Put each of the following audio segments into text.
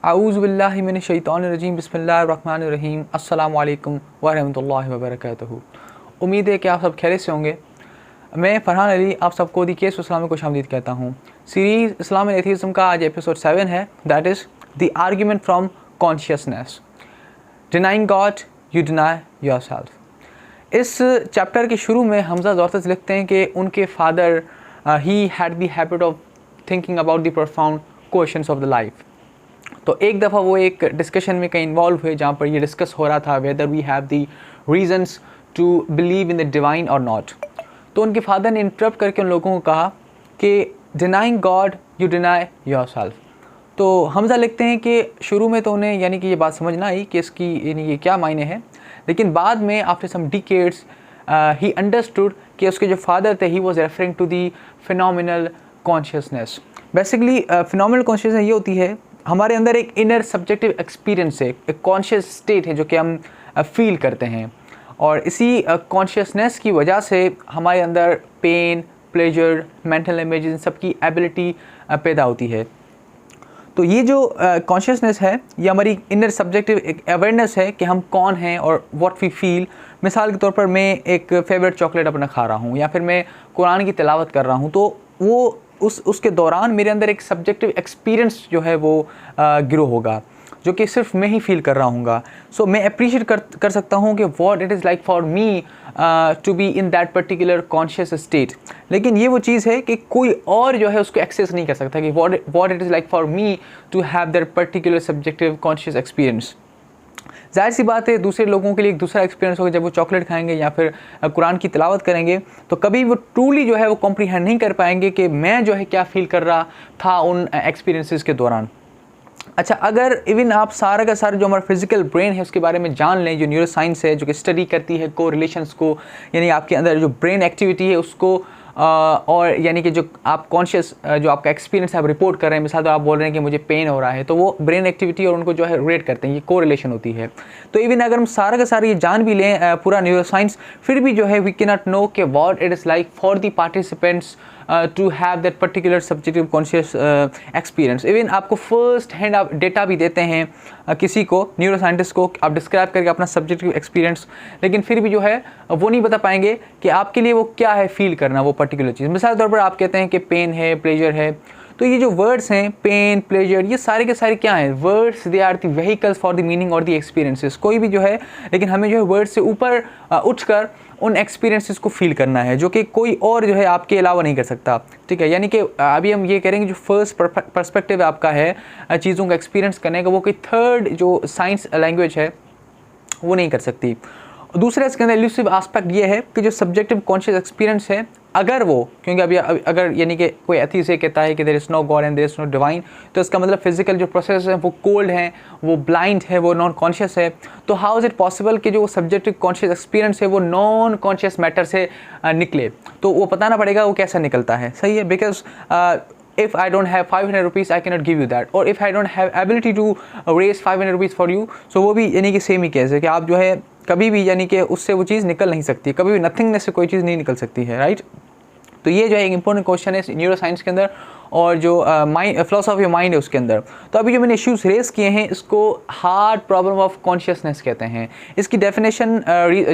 आऊज़ु बिल्लाहि मिनश शैतानिर रजीम बिस्मिल्लाहिर रहमानिर रहीम अस्सलामु अलैकुम व रहमतुल्लाहि व बरकातहू। उम्मीद है कि आप सब खैरियत से होंगे। मैं फरहान अली आप सबको दी केस इस्लाम में खुशामदीद कहता हूँ। सीरीज़ इस्लाम एंड एथीज़म का आज एपिसोड 7 है, that is the argument from consciousness, denying God you deny yourself. इस चैप्टर के शुरू में हमजा ज़ोरतस लिखते हैं कि उनके father he had the habit of thinking about the profound questions of the life. तो एक दफ़ा वो एक डिस्कशन में कहीं इन्वॉल्व हुए जहाँ पर ये डिस्कस हो रहा था whether we have the reasons to believe in the divine or not. तो उनके फादर ने इंटरप्ट करके उन लोगों को कहा कि denying God you deny yourself. तो हमजा लिखते हैं कि शुरू में तो उन्हें यानी कि ये बात समझ ना आई कि इसकी यानी ये क्या मायने है, लेकिन बाद में after some decades he understood कि उसके जो फादर थे he was referring to the phenomenal consciousness. Basically phenomenal consciousness ये होती है हमारे अंदर एक इनर सब्जेक्टिव एक्सपीरियंस है, एक कॉन्शियस स्टेट है जो कि हम फील करते हैं, और इसी कॉन्शियसनेस की वजह से हमारे अंदर पेन, प्लेजर, मेंटल इमेज इन सब की एबिलिटी पैदा होती है। तो ये जो कॉन्शियसनेस है ये हमारी इनर सब्जेक्टिव एक अवेयरनेस है कि हम कौन हैं और व्हाट वी फील। मिसाल के तौर पर मैं एक फेवरेट चॉकलेट अपना खा रहा हूँ या फिर मैं कुरान की तिलावत कर रहा हूँ, तो वो उसके दौरान मेरे अंदर एक सब्जेक्टिव एक्सपीरियंस जो है वो ग्रो होगा जो कि सिर्फ मैं ही फील कर रहा हूँगा। सो मैं अप्रिशिएट कर सकता हूँ कि what it is like for me to be in that particular conscious state. लेकिन ये वो चीज़ है कि कोई और जो है उसको एक्सेस नहीं कर सकता कि what it is like for me to have that particular subjective conscious experience. ज़ाहिर सी बात है दूसरे लोगों के लिए एक दूसरा एक्सपीरियंस होगा। जब वो चॉकलेट खाएंगे या फिर कुरान की तिलावत करेंगे तो कभी वो ट्रूली जो है वो कॉम्प्रीहेंड नहीं कर पाएंगे कि मैं जो है क्या फ़ील कर रहा था उन एक्सपीरियंसेस के दौरान। अच्छा, अगर इवन आप सारा का सारा जो हमारा फिजिकल ब्रेन है उसके बारे में जान लें, जो न्यूरो साइंस है जो कि स्टडी करती है को रिलेशंस को, यानी आपके अंदर जो ब्रेन एक्टिविटी है उसको और यानी कि जो आप कॉन्शियस जो आपका एक्सपीरियंस है आप रिपोर्ट कर रहे हैं, मिसाल तो आप बोल रहे हैं कि मुझे पेन हो रहा है, तो वो ब्रेन एक्टिविटी और उनको जो है रेट करते हैं, ये को रिलेशन होती है। तो इवन अगर हम सारा का सारा ये जान भी लें पूरा न्यूरो साइंस, फिर भी जो है वी कैन नॉट नो कि what it is like for the participants to have that particular subjective conscious experience. Even आपको फर्स्ट हैंड आप डेटा भी देते हैं किसी को, न्यूरो साइंटिस्ट को, आप डिस्क्राइब करके अपना सब्जेक्टिव एक्सपीरियंस, लेकिन फिर भी जो है वो नहीं बता पाएंगे कि आपके लिए वो क्या है फील करना वो पर्टिकुलर चीज़। मिसाल के तौर पर आप कहते हैं कि पेन है, प्लेजर है, तो ये जो वर्ड्स हैं पेन, प्लेजर, ये सारे के सारे क्या हैं? Words, they are the vehicles for the meaning और द एक्सपीरियंसेस। कोई भी जो है, लेकिन हमें जो है वर्ड से ऊपर उठकर उन एक्सपीरियंसेस को फील करना है जो कि कोई और जो है आपके अलावा नहीं कर सकता। ठीक है, यानी कि अभी हम ये करेंगे जो फर्स्ट पर्सपेक्टिव आपका है चीज़ों का एक्सपीरियंस करने का, वो कोई थर्ड जो साइंस लैंग्वेज है वो नहीं कर सकती। दूसरा इसके अंदर एल्यूसिव एस्पेक्ट ये है कि जो सब्जेक्टिव कॉन्शियस एक्सपीरियंस है, अगर वो, क्योंकि अभी अगर यानी कि कोई एथीस्ट से कहता है कि there is no God and there is no divine, तो इसका मतलब फिजिकल जो प्रोसेस है वो कोल्ड है, वो ब्लाइंड है, वो नॉन कॉन्शियस है। तो हाउ इज़ इट पॉसिबल कि जो सब्जेक्टिव कॉन्शियस एक्सपीरियंस है वो नॉन कॉन्शियस मैटर से निकले? तो वो बताना पड़ेगा वो कैसा निकलता है। सही है, because if I don't have 500 rupees I cannot give you that, or if I don't have ability to raise 500 rupees for you, so वो भी यानी कि सेम ही केस है कि आप जो है कभी भी यानी कि उससे वो चीज़ निकल नहीं सकती, कभी भी नथिंगनेस से कोई चीज़ नहीं निकल सकती है, राइट। तो ये जो है एक इंपॉर्टेंट क्वेश्चन है न्यूरो साइंस के अंदर और जो माइंड फिलोसॉफी ऑफ माइंड है उसके अंदर। तो अभी जो मैंने इश्यूज रेस किए हैं इसको हार्ड प्रॉब्लम ऑफ कॉन्शियसनेस कहते हैं। इसकी डेफिनेशन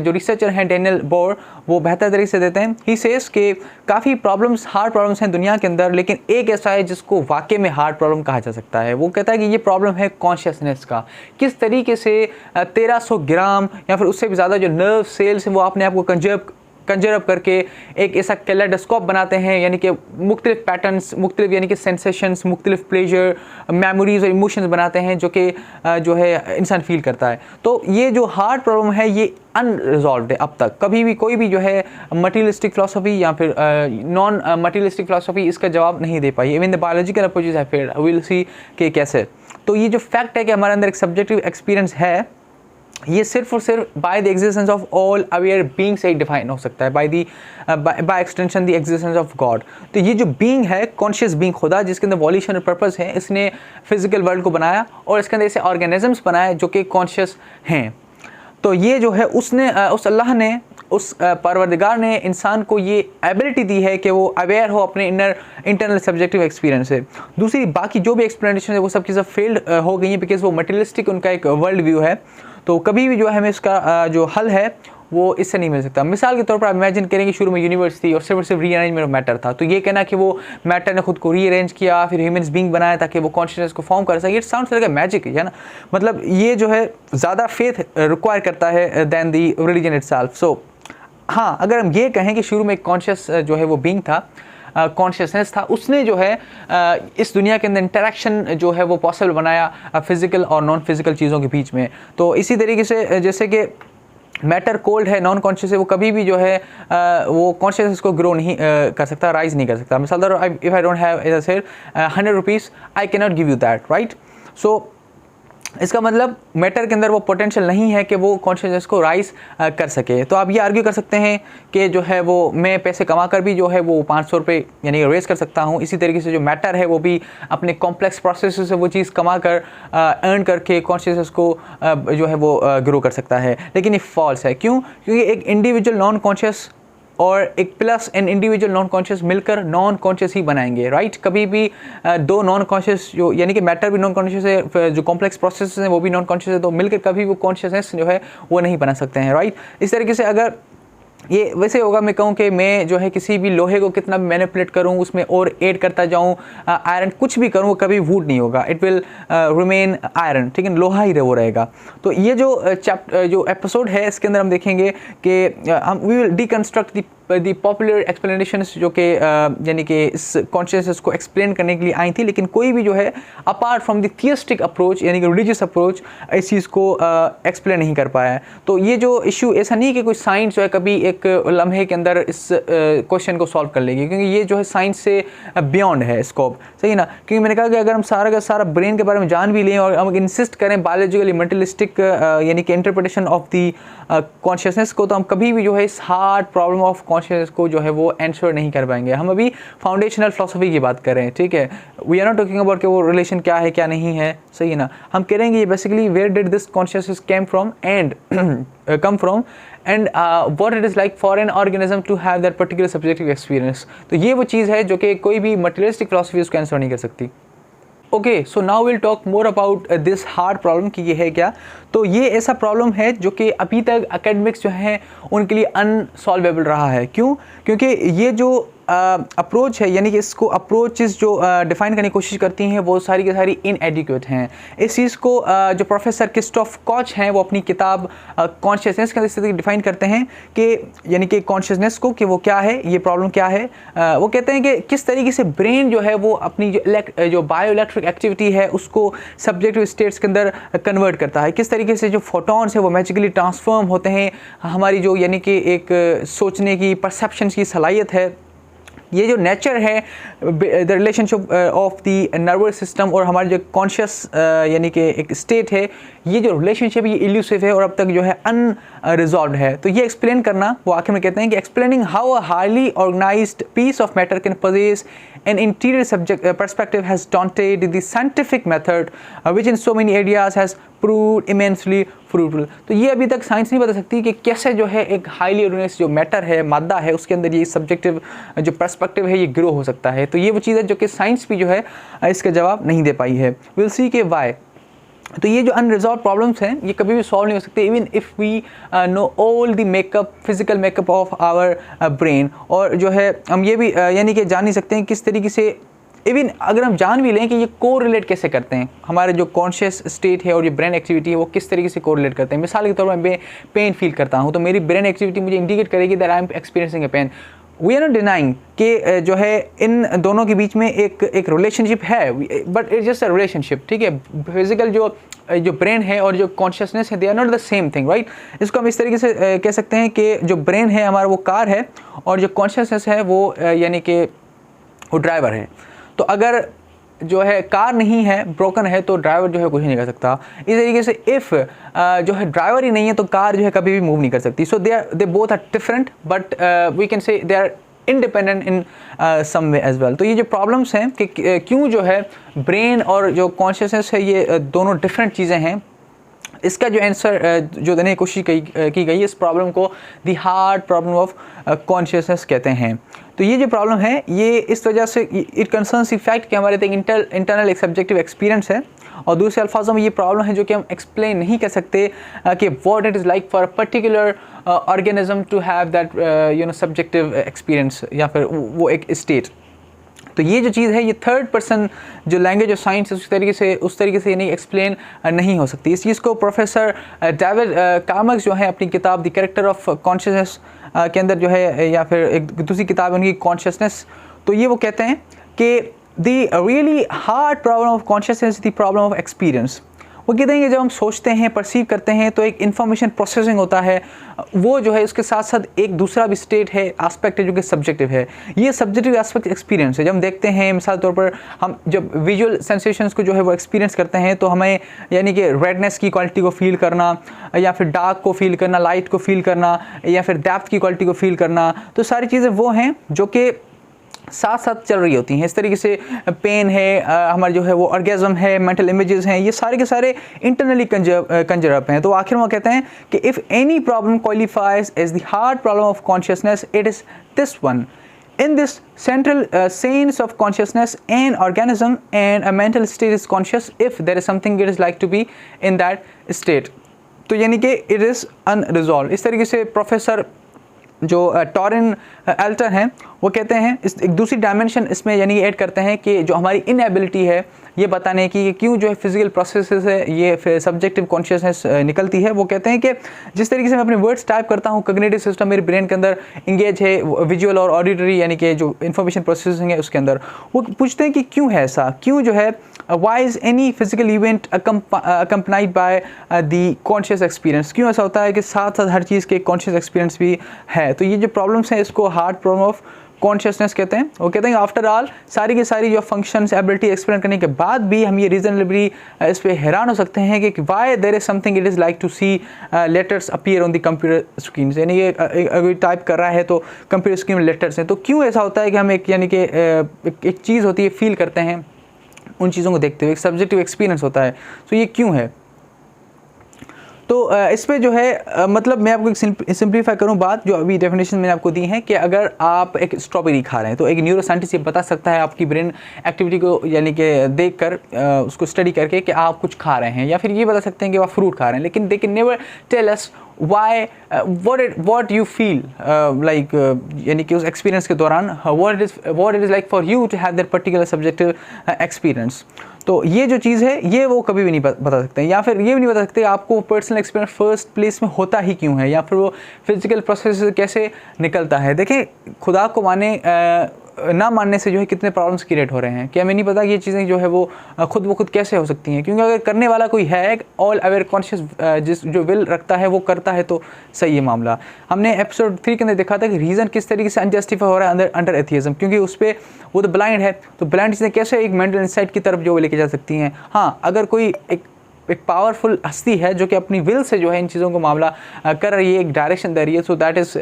जो रिसर्चर हैं डैनियल बोर वो बेहतर तरीके से देते हैं। ही सेज के काफ़ी प्रॉब्लम्स, हार्ड प्रॉब्लम्स हैं दुनिया के अंदर, लेकिन एक ऐसा है जिसको वाकई में हार्ड प्रॉब्लम कहा जा सकता है। वो कहता है कि ये प्रॉब्लम है कॉन्शियसनेस का। किस तरीके से 1300 ग्राम या फिर उससे भी ज़्यादा जो नर्व सेल्स हैं वो अपने आप को कंजर्व करके एक ऐसा कैलेडोस्कोप बनाते हैं, यानी कि मुख्तलिफ पैटर्न्स, मुख्तलिफ यानी कि सेंसेशंस, मुख्तलिफ प्लेजर, मेमोरीज और इमोशंस बनाते हैं जो कि जो है इंसान फील करता है। तो ये जो हार्ड प्रॉब्लम है ये अनरिजॉल्व्ड है अब तक। कभी भी कोई भी जो है मटीरियलिस्टिक फिलोसफी या फिर नॉन मटीरियलिस्टिक फिलोसफी इसका जवाब नहीं दे पाई। इवन द बायोलॉजिकल अप्रोचेस है, फिर विल सी कि कैसे। तो ये जो फैक्ट है कि हमारे अंदर एक सब्जेक्टिव एक्सपीरियंस है, ये सिर्फ और सिर्फ by the existence of all aware being से ही डिफाइन हो सकता है, by extension the existence of God. तो ये जो बीइंग है, कॉन्शियस बीइंग, खुदा जिसके अंदर वॉल्यूशन और पर्पस है, इसने फिजिकल वर्ल्ड को बनाया और इसके अंदर ऐसे ऑर्गेनिजम्स बनाए जो कि कॉन्शियस हैं। तो ये जो है उसने उस अल्लाह ने उस परवरदिगार ने इंसान को ये एबिलिटी दी है कि वो अवेयर हो अपने इंटरनल सब्जेक्टिव एक्सपीरियंस से। दूसरी बाकी जो भी एक्सप्लेनेशन है वो सब चीज़ें फेल्ड हो गई हैं बिकॉज वो मटेरियलिस्टिक उनका एक वर्ल्ड व्यू है। तो कभी भी जो है हमें इसका जो हल है वो इससे नहीं मिल सकता। मिसाल के तौर पर आप इमेजिन करें कि शुरू में यूनिवर्स थी और सिर्फ रीअरेंजमेंट ऑफ मैटर था, तो ये कहना कि वो मैटर ने खुद को रीअरेंज किया फिर ह्यूमंस बीइंग बनाया ताकि वो कॉन्शियसनेस को फॉर्म कर सके, it sounds like a magic, है ना। मतलब ये जो है ज़्यादा फेथ रिक्वायर करता है दैन दी रिलीजन इटसेल्फ। सो हाँ, अगर हम ये कहें कि शुरू में एक कॉन्शियस जो है वो बीइंग था, कॉन्शियसनेस था, उसने जो है इस दुनिया के अंदर इंटरेक्शन जो है वो पॉसिबल बनाया फिज़िकल और नॉन फिज़िकल चीज़ों के बीच में। तो इसी तरीके से जैसे कि मैटर कोल्ड है, नॉन कॉन्शियस है, वो कभी भी जो है वो कॉन्शियसनेस को ग्रो नहीं कर सकता, राइज नहीं कर सकता। मिसाल if I don't have as I said 100 rupees, I can not give you that, right. So इसका मतलब मैटर के अंदर वो पोटेंशियल नहीं है कि वो कॉन्शियसनेस को राइज कर सके। तो आप ये आर्ग्यू कर सकते हैं कि जो है वो मैं पैसे कमा कर भी जो है वो 500 रुपये यानी रेज कर सकता हूँ। इसी तरीके से जो मैटर है वो भी अपने कॉम्प्लेक्स प्रोसेस से वो चीज़ कमा कर अर्न करके कॉन्शियसनेस को जो है वो ग्रो कर सकता है। लेकिन ये फॉल्स है। क्यों? क्योंकि एक इंडिविजुअल नॉन कॉन्शियस और एक plus an individual non conscious मिलकर नॉन कॉन्शियस ही बनाएंगे, राइट। कभी भी दो नॉन कॉन्शियस जो यानी कि मैटर भी नॉन कॉन्शियस है, जो कॉम्प्लेक्स प्रोसेस हैं वो भी नॉन कॉन्शियस है, तो मिलकर कभी वो कॉन्शियसनेस जो है वो नहीं बना सकते हैं, राइट। इस तरीके से अगर ये वैसे होगा, मैं कहूँ कि मैं जो है किसी भी लोहे को कितना भी मैनिपुलेट करूँ, उसमें और ऐड करता जाऊँ, आयरन कुछ भी करूँ, वो कभी वुड नहीं होगा, इट विल रिमेन आयरन, ठीक है, लोहा ही वो रहेगा। तो ये जो जो एपिसोड है इसके अंदर हम देखेंगे कि हम we will deconstruct the popular explanations जो कि यानी कि इस कॉन्शियसनेस को एक्सप्लेन करने के लिए आई थी, लेकिन कोई भी जो है अपार्ट फ्रॉम द थियस्टिक अप्रोच यानी कि रिलीजियस अप्रोच इस चीज़ को एक्सप्लेन नहीं कर पाया है। तो ये जो इशू ऐसा नहीं कि कोई साइंस जो है कभी एक लम्हे के अंदर इस क्वेश्चन को सॉल्व कर लेगी, क्योंकि ये जो है साइंस से बियॉन्ड है स्कोप, सही है ना। क्योंकि मैंने कहा कि अगर हम सारा का सारा ब्रेन के बारे में जान भी लें और हम इंसिस्ट करें बायोलॉजिकली मेंटलिस्टिक यानी कि इंटरप्रिटेशन ऑफ दी कॉन्शियसनेस को, तो हम कभी भी जो है इस हार्ड प्रॉब्लम ऑफ कॉन्शियसनेस को जो है वो आंसर नहीं कर पाएंगे। हम अभी फाउंडेशनल फिलोसफी की बात कर रहे हैं, ठीक है। We are not talking about कि वो रिलेशन क्या है क्या नहीं है, सही है ना। हम करेंगे basically where did this consciousness came from and come from and what it is like for an organism to have that particular subjective experience। तो ये वो चीज़ है जो कि कोई भी materialistic philosophy उसको आंसर नहीं कर सकती। Okay, so now will talk more about this hard problem कि ये है क्या। तो ये ऐसा प्रॉब्लम है जो कि अभी तक एकेडमिक्स जो हैं उनके लिए अनसॉल्वेबल रहा है। क्यों? क्योंकि ये जो अप्रोच है यानी कि इसको अप्रोचेस जो डिफ़ाइन करने की कोशिश करती हैं वो सारी की सारी इनएडिक्वेट हैं। इस चीज़ को जो प्रोफेसर क्रिस्टोफ कॉच हैं वो अपनी किताब कॉन्शियसनेस के अंदर इस तरह डिफ़ाइन करते हैं कि यानी कि कॉन्शियसनेस को कि वो क्या है, ये प्रॉब्लम क्या है। वो कहते हैं कि किस तरीके से ब्रेन जो है वो अपनी जो बायो इलेक्ट्रिक एक्टिविटी है उसको सब्जेक्टिव स्टेट्स के अंदर कन्वर्ट करता है, किस तरीके से जो फोटॉन्स है वो मैजिकली ट्रांसफॉर्म होते हैं। हमारी जो यानी कि एक सोचने की परसेप्शन की सलाहियत है, ये जो नेचर है the relationship of the nervous system और हमारे जो कॉन्शियस यानी कि एक स्टेट है, ये जो रिलेशनशिप ये इल्यूसिव है और अब तक जो है अनरिजॉल्व्ड है। तो ये एक्सप्लेन करना, वो आखिर में कहते हैं कि explaining how a highly organised piece of matter can possess an interior subject perspective has daunted the scientific method which in so many areas has proved immensely fruitful। तो ये अभी तक साइंस नहीं बता सकती कि कैसे जो है एक हाईली ऑर्गेनाइज्ड जो मैटर है, मादा है, उसके अंदर ये सब्जेक्टिव जो पर्सपेक्टिव है ये ग्रो हो सकता है। तो ये वो चीज़ है जो कि साइंस भी जो है इसका जवाब नहीं दे पाई है। विल सी के वाई। तो ये जो अनरिजॉल्व प्रॉब्लम्स हैं ये कभी भी सॉल्व नहीं हो सकते even if we know all the makeup physical makeup of our brain. और जो है हम ये भी यानी कि जान नहीं सकते हैं किस तरीके से, इवन अगर हम जान भी लें कि ये को रिलेट कैसे करते हैं, हमारे जो कॉन्शियस स्टेट है और जो ब्रेन एक्टिविटी है वो किस तरीके से को रिलेट करते हैं। मिसाल के तौर पर मैं पेन फील करता हूँ तो मेरी ब्रेन एक्टिविटी मुझे इंडिकेट करेगी that I am experiencing a pain. We are not denying कि जो है इन दोनों के बीच में एक रिलेशनशिप है, but it's just a relationship, ठीक है। फिजिकल जो ब्रेन है और जो कॉन्शियसनेस है they are not the same thing, right. इसको हम इस तरीके से कह सकते हैं कि जो ब्रेन है हमारा वो कार है और जो कॉन्शियसनेस है वो यानी कि वो ड्राइवर है। तो अगर जो है कार नहीं है, ब्रोकन है, तो ड्राइवर जो है कुछ नहीं कर सकता। इस तरीके से इफ़ जो है ड्राइवर ही नहीं है तो कार जो है कभी भी मूव नहीं कर सकती। So they both are different but we can say they are independent in some way as well. तो ये जो प्रॉब्लम्स हैं कि क्यों जो है ब्रेन और जो कॉन्शियसनेस है ये दोनों डिफरेंट चीज़ें हैं, इसका जो आंसर जो देने की कोशिश की गई इस प्रॉब्लम को the hard problem of consciousness कहते हैं। तो ये जो प्रॉब्लम है ये इस वजह से इट कंसर्न्स द फैक्ट कि हमारे इंटरनल एक सब्जेक्टिव एक्सपीरियंस है, और दूसरे अल्फाजों में ये प्रॉब्लम है जो कि हम एक्सप्लेन नहीं कर सकते कि what it is like for a particular organism to have that subjective experience या फिर वो एक स्टेट। तो ये जो चीज़ है ये थर्ड पर्सन जो लैंग्वेज ऑफ साइंस उस तरीके से नहीं एक्सप्लेन नहीं हो सकती। इस चीज़ को प्रोफेसर डेविड कार्मक्स जो है अपनी किताब द कैरेक्टर ऑफ कॉन्शियसनेस के अंदर जो है, या फिर एक दूसरी किताब उनकी कॉन्शियसनेस, तो ये वो कहते हैं कि the really hard problem of consciousness the problem of experience. वो कहते हैं कि जब हम सोचते हैं, परसीव करते हैं, तो एक इन्फॉर्मेशन प्रोसेसिंग होता है, वो जो है उसके साथ साथ एक दूसरा भी स्टेट है, एस्पेक्ट है जो कि सब्जेक्टिव है। ये सब्जेक्टिव एस्पेक्ट एक्सपीरियंस है। जब हम देखते हैं, मिसाल तौर पर हम जब विजुअल सेंसेशंस को जो है वो एक्सपीरियंस करते हैं, तो हमें यानी कि रेडनेस की क्वालिटी को फील करना, या फिर डार्क को फील करना, लाइट को फील करना, या फिर डेप्थ की क्वालिटी को फील करना, तो सारी चीज़ें वो हैं जो कि साथ साथ चल रही होती हैं। इस तरीके से पेन है, हमारे जो है वो ऑर्गेज़म है, मेंटल इमेजेस हैं, ये सारे के सारे इंटरनली कंजर अप हैं। तो आखिर में कहते हैं कि if any problem qualifies as the hard problem of consciousness it is this one. In this central sense of consciousness, an organism and a mental state is conscious if there is something it is like to be in that state. तो यानी कि it is unresolved। इस तरीके से professor जो taurine alter हैं वो कहते हैं इस एक दूसरी डायमेंशन इसमें यानी ऐड करते हैं कि जो हमारी इनएबिलिटी है ये बताने की क्यों जो है फिजिकल प्रोसेस से ये सब्जेक्टिव कॉन्शियसनेस निकलती है। वो कहते हैं कि जिस तरीके से मैं अपने वर्ड्स टाइप करता हूँ, कॉग्निटिव सिस्टम मेरे ब्रेन के अंदर इंगेज है विजुअल और ऑडिटरी यानी कि जो इन्फॉर्मेशन प्रोसेसिंग है उसके अंदर। वो पूछते हैं कि क्यों है ऐसा, क्यों जो है why is any physical event accompanied by the conscious experience, क्यों ऐसा होता है कि साथ साथ हर चीज़ के कॉन्शियस एक्सपीरियंस भी है। तो ये जो प्रॉब्लम्स हैं इसको हार्ड प्रॉब्लम ऑफ कॉन्शियसनेस कहते हैं। वो कहते हैं आफ्टर ऑल सारी की सारी जो फंक्शंस एबिलिटी एक्सप्लेन करने के बाद भी हम ये रीजनेबली इस पर हैरान हो सकते हैं कि why there is something it is like to see letters appear on the computer screen. यानी ये अगर टाइप कर रहा है तो कंप्यूटर स्क्रीन में लेटर्स हैं, तो क्यों ऐसा होता है कि हम एक यानी कि एक चीज़ होती है फील करते हैं उन चीज़ों को देखते हुए, एक सब्जेक्टिव एक्सपीरियंस होता है, तो ये क्यों है। तो इस पे जो है मतलब मैं आपको एक सिंप्लीफाई करूँ बात जो अभी डेफिनेशन मैंने आपको दी है कि अगर आप एक स्ट्रॉबेरी खा रहे हैं तो एक न्यूरो साइंटिस्ट ये बता सकता है आपकी ब्रेन एक्टिविटी को यानी कि देख कर उसको स्टडी करके कि आप कुछ खा रहे हैं, या फिर ये बता सकते हैं कि आप फ्रूट खा रहे हैं, लेकिन they can never tell us why what you feel like यानी कि उस एक्सपीरियंस के दौरान what it is like for you to have that particular subjective experience। तो ये जो चीज़ है ये वो कभी भी नहीं बता सकते, या फिर ये भी नहीं बता सकते आपको पर्सनल एक्सपीरियंस फर्स्ट प्लेस में होता ही क्यों है, या फिर वो फिजिकल प्रोसेस से कैसे निकलता है। देखें, खुदा को माने ना मानने से जो है कितने प्रॉब्लम्स क्रिएट हो रहे हैं कि हमें नहीं पता कि ये चीज़ें जो है वो खुद ब खुद कैसे हो सकती हैं, क्योंकि अगर करने वाला कोई है ऑल अवेयर कॉन्शियस जिस जो विल रखता है वो करता है तो सही है मामला। हमने एपिसोड 3 के अंदर देखा था कि रीज़न किस तरीके से अनजस्टिफाई हो रहा है अंडर एथियज़म, क्योंकि उस पर वो तो ब्लाइंड है, तो ब्लाइंड चीज़ें कैसे एक मेंटल इंसाइट की तरफ जो लेके जा सकती हैं। हाँ, अगर कोई एक पावरफुल हस्ती है जो कि अपनी विल से जो है इन चीज़ों को मामला कर रही है, एक डायरेक्शन दे रही है, सो दैट इज़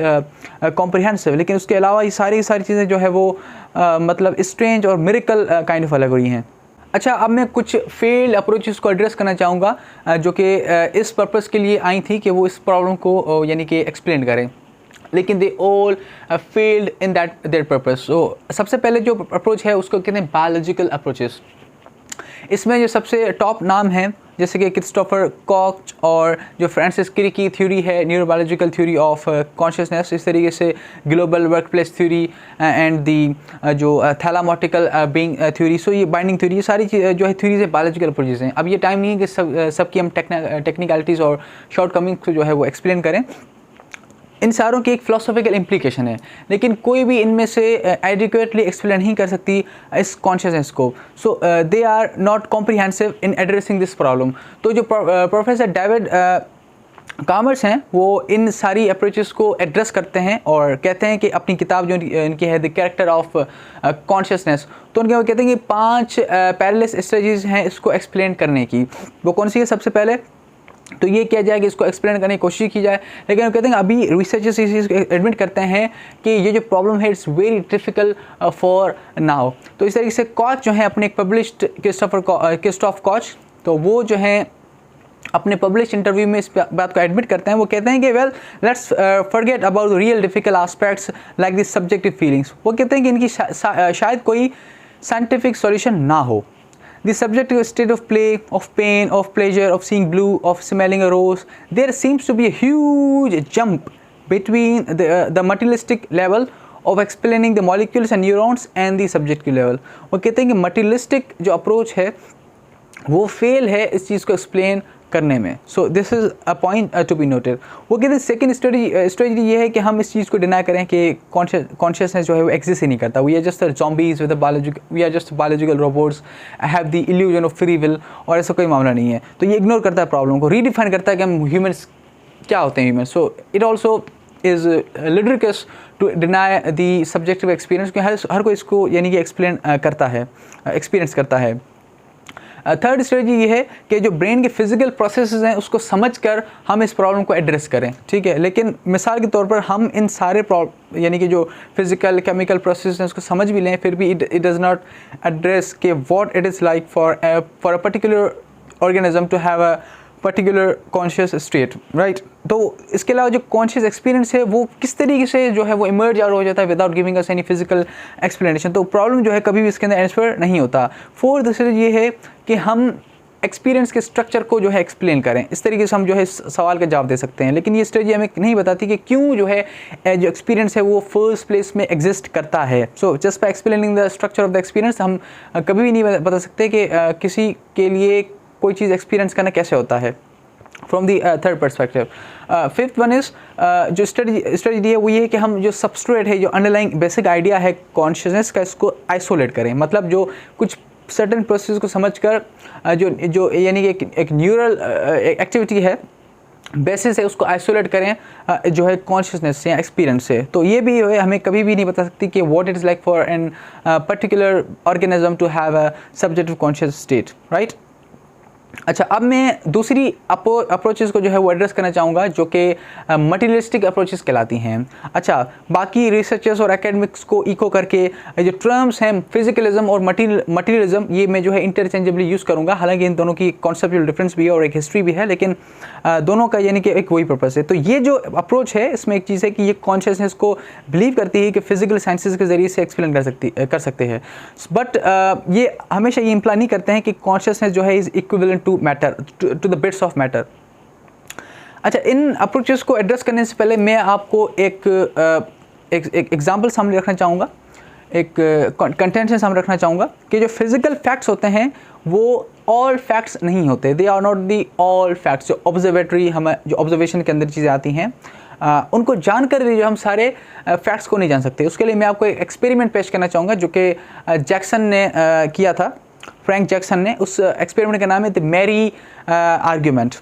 कॉम्प्रिहेंसिव। लेकिन उसके अलावा ये सारी चीज़ें जो है वो मतलब स्ट्रेंज और मिरेकल काइंड ऑफ अलग रही हैं। अच्छा, अब मैं कुछ फेल्ड अप्रोचेस को एड्रेस करना चाहूँगा जो कि इस पर्पज़ के लिए आई थी कि वो इस प्रॉब्लम को यानी कि एक्सप्लेन करें, लेकिन they all failed in that their purpose. So सबसे पहले जो अप्रोच है उसको कहते हैं बायोलॉजिकल अप्रोचेस। इसमें जो सबसे टॉप नाम है जैसे कि क्रिस्टोफर कॉच और जो फ्रांसिस क्रिक की थ्योरी है न्यूरोबायोलॉजिकल थ्योरी ऑफ कॉन्शियसनेस, इस तरीके से global workplace theory and the जो थैलामोटिकल बीइंग थ्योरी, सो ये बाइंडिंग थ्योरी, ये सारी जो है थ्योरीज है बायोलॉजिकल अप्रोचेस हैं। अब ये टाइम नहीं है कि सबकी हम टेक्निकलिटीज़ और शॉर्ट कमिंग्स को जो है वो एक्सप्लेन करें। इन सारों की एक फ़िलोसॉफिकल इम्प्लीकेशन है, लेकिन कोई भी इनमें से एडिक्वेटली एक्सप्लेन नहीं कर सकती इस कॉन्शियसनेस को। So they are not comprehensive in addressing this problem. तो जो प्रोफेसर डेविड कार्मक्स हैं वो इन सारी अप्रोचेस को एड्रेस करते हैं और कहते हैं कि अपनी किताब जो इनकी है द कैरेक्टर ऑफ कॉन्शियसनेस, तो उनके वो कहते हैं कि 5 पैरेलल स्ट्रेटजीज हैं इसको एक्सप्लेन करने की। वो कौन सी है? सबसे पहले तो ये किया जाए कि इसको एक्सप्लेन करने की कोशिश की जाए, लेकिन वो कहते हैं अभी रिसर्चर्स इस चीज़ को एडमिट करते हैं कि ये जो प्रॉब्लम है it's very difficult for now. तो इस तरीके से कॉच जो है अपने एक पब्लिश्ड क्रिस्टोफ कॉच, तो वो जो है अपने पब्लिश इंटरव्यू में इस बात को एडमिट करते हैं। वो कहते हैं कि well let's forget about the real difficult aspects like this subjective feelings. वो कहते हैं कि इनकी शायद कोई साइंटिफिक सॉल्यूशन ना हो। The subjective state of play, of pain, of pleasure, of seeing blue, of smelling a rose, there seems to be a huge jump between the materialistic level of explaining the molecules and neurons and the subjective level। वो कहते हैं कि materialistic जो approach है वो fail है इस चीज़ को एक्सप्लेन करने में। So this is a point to be noted. वो कहते हैं सेकेंड स्ट्रेटजी ये है कि हम इस चीज़ को डिनाई करें कि कॉन्शियसनेस जो है वो एग्जिस्ट ही नहीं करता। We are just zombies with we are just biological robots, I have the illusion of free will, और ऐसा कोई मामला नहीं है। तो ये इग्नोर करता है प्रॉब्लम को, रीडिफाइन करता है कि हम ह्यूमन्स क्या होते हैं humans. So it also is ludicrous to deny the subjective experience, क्योंकि हर कोई इसको यानी कि एक्सप्लेन करता है, एक्सपीरियंस करता है। थर्ड स्ट्रेटजी ये है कि जो ब्रेन के फिजिकल प्रोसेसेस हैं उसको समझकर हम इस प्रॉब्लम को एड्रेस करें, ठीक है। लेकिन मिसाल के तौर पर हम इन सारे यानी कि जो फिजिकल केमिकल प्रोसेस हैं उसको समझ भी लें, फिर भी इट डज़ नॉट एड्रेस कि what it is like for a particular organism to have a particular conscious state, right. तो इसके अलावा जो कॉन्शियस एक्सपीरियंस है वो किस तरीके से जो है वो इमर्ज आउट हो जाता है without giving us any physical explanation. तो प्रॉब्लम जो है कभी भी इसके अंदर आंसर नहीं होता। फोर्थ स्टेज ये है कि हम एक्सपीरियंस के स्ट्रक्चर को जो है एक्सप्लेन करें, इस तरीके से हम जो है इस सवाल का जवाब दे सकते हैं। लेकिन ये स्टेज हमें नहीं बताती कि क्यों जो है जो एक्सपीरियंस है वो फर्स्ट प्लेस में एग्जिस्ट करता है। So just by explaining the structure of the experience हम कभी भी नहीं बता सकते कि किसी के लिए कोई चीज़ एक्सपीरियंस करना कैसे होता है from the third perspective. Fifth one is जो स्ट्रेटजी है वो ये है कि हम जो सबस्ट्रेट है, जो अंडरलाइंग बेसिक आइडिया है कॉन्शियसनेस का, इसको आइसोलेट करें। मतलब जो कुछ सर्टेन प्रोसेस को समझकर जो यानी कि एक न्यूरल एक्टिविटी है बेसिस है उसको आइसोलेट करें जो है कॉन्शियसनेस से या एक्सपीरियंस से। तो ये भी है हमें कभी भी नहीं बता सकती कि what it is like for an particular organism to have a subjective conscious state, right. अच्छा, अब मैं दूसरी अप्रोचेस को जो है वो एड्रेस करना चाहूँगा जो कि मटीरियलिस्टिक अप्रोचेस कहलाती हैं। अच्छा, बाकी रिसर्चर्स और एकेडमिक्स को इको करके जो टर्म्स हैं फिजिकलिज्म और मटीरियलिज्म, ये मैं जो है इंटरचेंजेबली यूज़ करूँगा। हालांकि इन दोनों की कॉन्सेप्चुअल डिफरेंस भी है और एक हिस्ट्री भी है, लेकिन दोनों का यानी कि एक वही पर्पस है। तो ये जो अप्रोच है इसमें एक चीज़ है कि ये कॉन्शियसनेस को बिलीव करती है कि फिजिकल साइंसेज के ज़रिए से एक्सप्लेन कर सकते हैं। बट ये हमेशा ये इम्प्लाई नहीं करते हैं कि कॉन्शियसनेस जो है is equivalent to matter, to the bits of matter. अच्छा, इन अप्रोचेस को एड्रेस करने से पहले मैं आपको एक एग्जांपल सामने रखना चाहूँगा, एक कंटेंट सामने रखना चाहूँगा कि जो फिजिकल फैक्ट्स होते हैं वो ऑल फैक्ट्स नहीं होते। They are not the all facts. जो ऑब्जर्वेटरी हमें जो ऑब्जर्वेशन के अंदर चीज़ें आती हैं उनको जानकर भी जो हम सारे फैक्ट्स को नहीं जान सकते। उसके लिए मैं आपको एक एक्सपेरिमेंट पेश करना चाहूँगा जो कि जैक्सन ने किया था, फ्रैंक जैक्सन ने। उस एक्सपेरिमेंट का नाम है द मैरी आर्ग्यूमेंट।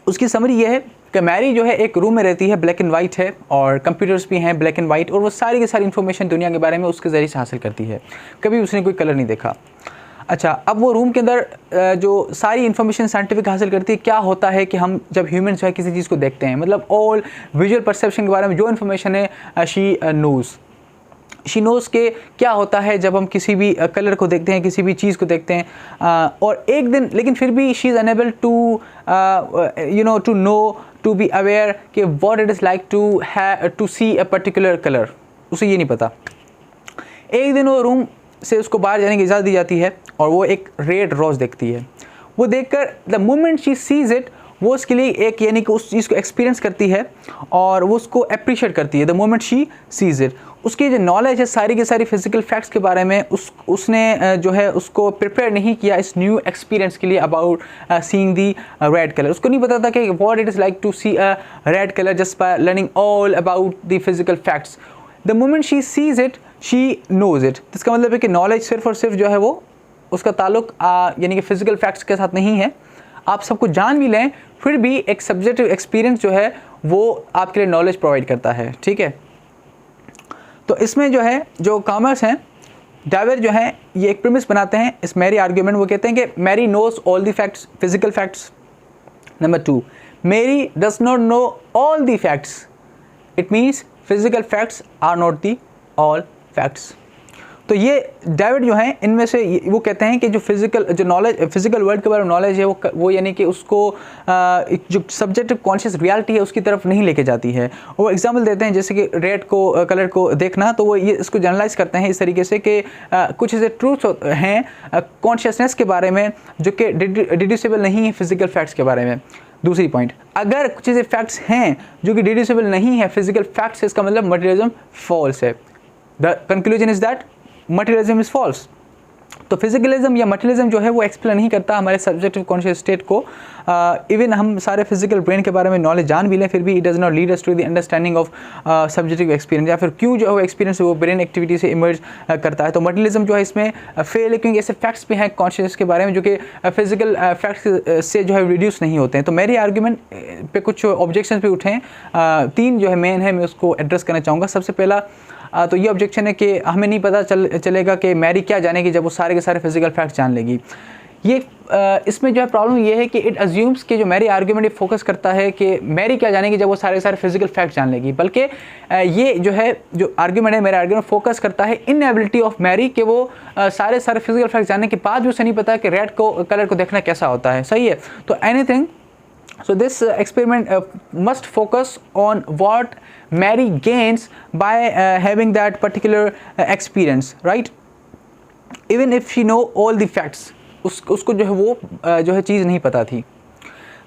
उसकी समरी ये है कि मैरी जो है एक रूम में रहती है, ब्लैक एंड वाइट है और कंप्यूटर्स भी हैं ब्लैक एंड वाइट, और वो सारी की सारी इन्फॉर्मेशन दुनिया के बारे में उसके ज़रिए से हासिल करती है। कभी उसने कोई कलर नहीं देखा। अच्छा, अब वो रूम के अंदर जो सारी इन्फॉर्मेशन साइंटिफिक हासिल करती है, क्या होता है कि हम जब ह्यूमन जो है किसी चीज़ को देखते हैं, मतलब ऑल विजुअल परसेप्शन के बारे में जो इन्फॉर्मेशन है शी नोज़ के क्या होता है जब हम किसी भी कलर को देखते हैं, किसी भी चीज़ को देखते हैं। और एक दिन लेकिन फिर भी she is unable to be aware कि what it is like to see a particular colour. उसे ये नहीं पता। एक दिन वो रूम से उसको बाहर जाने की इजाज़त दी जाती है और वो एक रेड रोज़ देखती है। वो देखकर the moment she sees it, वो उसके लिए एक यानी कि उस चीज़ को एक्सपीरियंस करती है और वो उसको अप्रिशिएट करती है। The moment she sees it, उसकी जो नॉलेज है सारी की सारी फिजिकल फैक्ट्स के बारे में उसने जो है उसको प्रिपेयर नहीं किया इस न्यू एक्सपीरियंस के लिए about seeing the red colour. उसको नहीं पता था कि what it is like to see a red colour just by learning all about the physical facts. The moment she sees it she knows it. इसका मतलब है कि नॉलेज सिर्फ और सिर्फ जो है वो उसका ताल्लुक यानी कि फिजिकल फैक्ट्स के साथ नहीं है। आप सब कुछ जान भी लें फिर भी एक सब्जेक्टिव एक्सपीरियंस जो है वो आपके लिए नॉलेज प्रोवाइड करता है, ठीक है। तो इसमें जो है जो कॉमर्स हैं डावर जो है ये एक प्रीमिस बनाते हैं इस मैरी आर्ग्यूमेंट। वो कहते हैं कि Mary knows all the facts, physical facts. Number 2, Mary does not know all the facts, it means physical facts are not the all facts. तो ये डेविड जो हैं इनमें से वो कहते हैं कि जो फिजिकल वर्ल्ड के बारे में नॉलेज है वो यानी कि उसको जो सब्जेक्टिव कॉन्शियस रियलिटी है उसकी तरफ नहीं लेके जाती है। वो एग्जांपल देते हैं जैसे कि रेड को कलर को देखना, तो वो ये इसको जनरलाइज करते हैं इस तरीके से कि कुछ ऐसे ट्रूथ्स हैं कॉन्शियसनेस के बारे में जो कि डिड्यूसिबल नहीं है फिजिकल फैक्ट्स के बारे में। दूसरी पॉइंट, अगर कुछ ऐसे फैक्ट्स हैं जो कि डिड्यूसिबल नहीं है फिजिकल फैक्ट्स, इसका मतलब मटेरियलिज्म फॉल्स है। The conclusion is that materialism is false. तो फिजिकलिज्म या मटेरियलिज्म जो है वो एक्सप्लेन नहीं करता हमारे सब्जेक्टिव कॉन्शियस स्टेट को। इवन हम सारे फिजिकल ब्रेन के बारे में नॉलेज जान भी लें फिर भी it does not lead us to the understanding of subjective experience, या फिर क्यों जो है एक्सपीरियंस वो ब्रेन एक्टिविटी से इमर्ज करता है। तो मटेरियलिज्म जो है इसमें फेल है क्योंकि ऐसे फैक्ट्स भी हैं कॉन्शियस के बारे में जो कि फिजिकल फैक्ट्स से जो है रिड्यूस नहीं होते हैं। तो मेरी आर्ग्यूमेंट पे कुछ ऑब्जेक्शन भी उठे हैं, 3 जो है मेन है, मैं उसको एड्रेस करना चाहूँगा। सबसे पहला तो ये ऑब्जेक्शन है कि हमें नहीं पता चलेगा कि मैरी क्या जानेगी जब वो सारे के सारे फिजिकल फैक्ट्स जान लेगी। ये इसमें जो है प्रॉब्लम ये है कि इट अज्यूम्स कि जो मैरी आर्ग्यूमेंट ये फोकस करता है कि मैरी क्या जानेगी जब वो सारे के सारे फिजिकल फैक्ट्स जान लेगी, बल्कि ये जो है जो आर्ग्यूमेंट है मेरा आर्ग्यूमेंट फोकस करता है इनएबिलिटी ऑफ मैरी कि वो सारे फिजिकल फैक्ट्स जानने के बाद भी उसे नहीं पता कि रेड को कलर को देखना कैसा होता है। सही है। तो anything, so this experiment must focus on what Mary gains by having that particular experience, right? Even if she know all the facts, उसको जो है वो जो है चीज़ नहीं पता थी।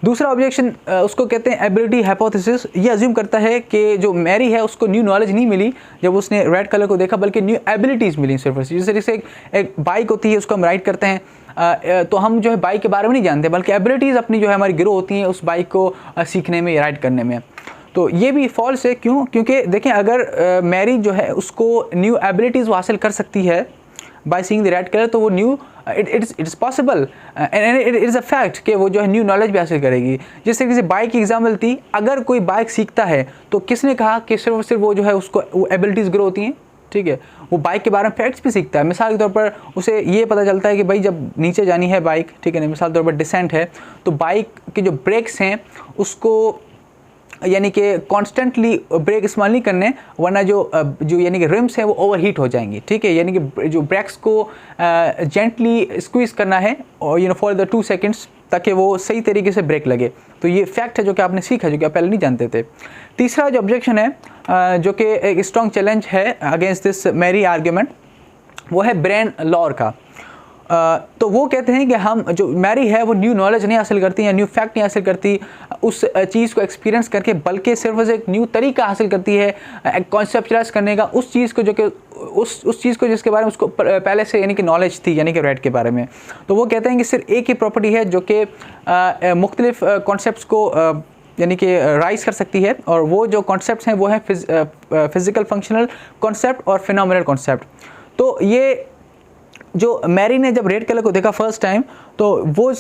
दूसरा ऑब्जेक्शन उसको कहते हैं एबिलिटी हाइपोथेसिस। ये अज्यूम करता है कि जो मैरी है उसको न्यू नॉलेज नहीं मिली जब उसने रेड कलर को देखा, बल्कि न्यू एबिलिटीज़ मिली सिर्फ। जैसे एक बाइक होती है उसको हम राइड करते हैं, तो हम जो है बाइक के बारे में नहीं जानते बल्कि एबिलिटीज़ अपनी जो है हमारी ग्रो होती हैं उस बाइक को सीखने में या राइड करने में। तो ये भी फॉल्स है। क्यों? क्योंकि देखें अगर मैरी जो है उसको न्यू एबिलिटीज़ वो हासिल कर सकती है by seeing the red colour, तो वो new it's possible and it is a fact कि वो जो है न्यू नॉलेज भी हासिल करेगी। जिस तरीके से बाइक की एग्जाम्पल थी, अगर कोई बाइक सीखता है तो किसने कहा कि सिर्फ और सिर्फ वो जो है उसको वो एबिलिटीज़ ग्रो होती हैं? ठीक है, वो बाइक के बारे में फैक्ट्स भी सीखता है। मिसाल के तौर पर उसे ये पता चलता है कि भाई जब नीचे जानी है बाइक, ठीक है ना, मिसाल के तौर पर डिसेंट है, तो बाइक के जो ब्रेक्स हैं उसको यानी कि कॉन्स्टेंटली ब्रेक इस्तेमाल नहीं करने, वरना जो यानी कि रिम्स हैं वो ओवरहीट हो जाएंगी। ठीक है, यानी कि जो ब्रेक्स को जेंटली स्क्वीज़ करना है और फॉर द 2 सेकेंड्स ताकि वो सही तरीके से ब्रेक लगे। तो ये फैक्ट है जो कि आपने सीखा, जो कि आप पहले नहीं जानते थे। तीसरा जो ऑब्जेक्शन है जो कि एक स्ट्रॉन्ग चैलेंज है अगेंस्ट दिस मैरी आर्ग्यूमेंट, वो है ब्रेन लॉर का। तो वो कहते हैं कि हम जो मैरी है वो न्यू नॉलेज नहीं हासिल करती या न्यू फैक्ट नहीं हासिल करती उस चीज़ को एक्सपीरियंस करके, बल्कि सिर्फ एक न्यू तरीका हासिल करती है कॉन्सेप्चुलाइज करने का उस चीज़ को जो कि उस चीज़ को जिसके बारे में उसको पहले से यानी कि नॉलेज थी, यानी कि रेड के बारे में। तो वो कहते हैं कि सिर्फ एक ही प्रॉपर्टी है जो कि मुख्तलिफ कॉन्सेप्ट्स को यानी कि राइज कर सकती है, और वो जो कॉन्सेप्ट्स हैं वो हैं फिजिकल फंक्शनल कॉन्सेप्ट और फिनोमिनल कॉन्सेप्ट। तो ये जो मैरी ने जब रेड कलर को देखा फर्स्ट टाइम, तो वो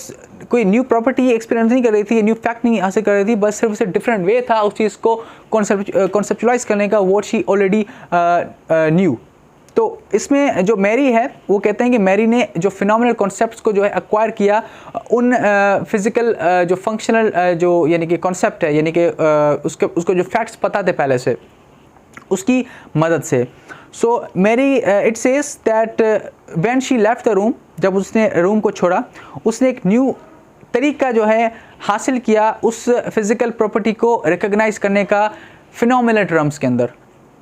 कोई न्यू प्रॉपर्टी एक्सपीरियंस नहीं कर रही थी, न्यू फैक्ट नहीं हासिल कर रही थी, बस सिर्फ डिफरेंट वे था उस चीज़ को कॉन्सेप्चुलाइज करने का, व्हाट शी ऑलरेडी न्यू। तो इसमें जो मैरी है वो कहते हैं कि मैरी ने जो फिनोमिनल कॉन्सेप्ट्स को जो है एक्वायर किया उन फिज़िकल जो फंक्शनल जो यानी कि कॉन्सेप्ट है, यानी कि उसको जो फैक्ट्स पता थे पहले से, उसकी मदद से। So Mary it says that when she left the room, जब उसने रूम को छोड़ा, उसने एक न्यू तरीका जो है हासिल किया उस फिज़िकल प्रॉपर्टी को रिकग्नाइज करने का फिनोमिनल टर्म्स के अंदर।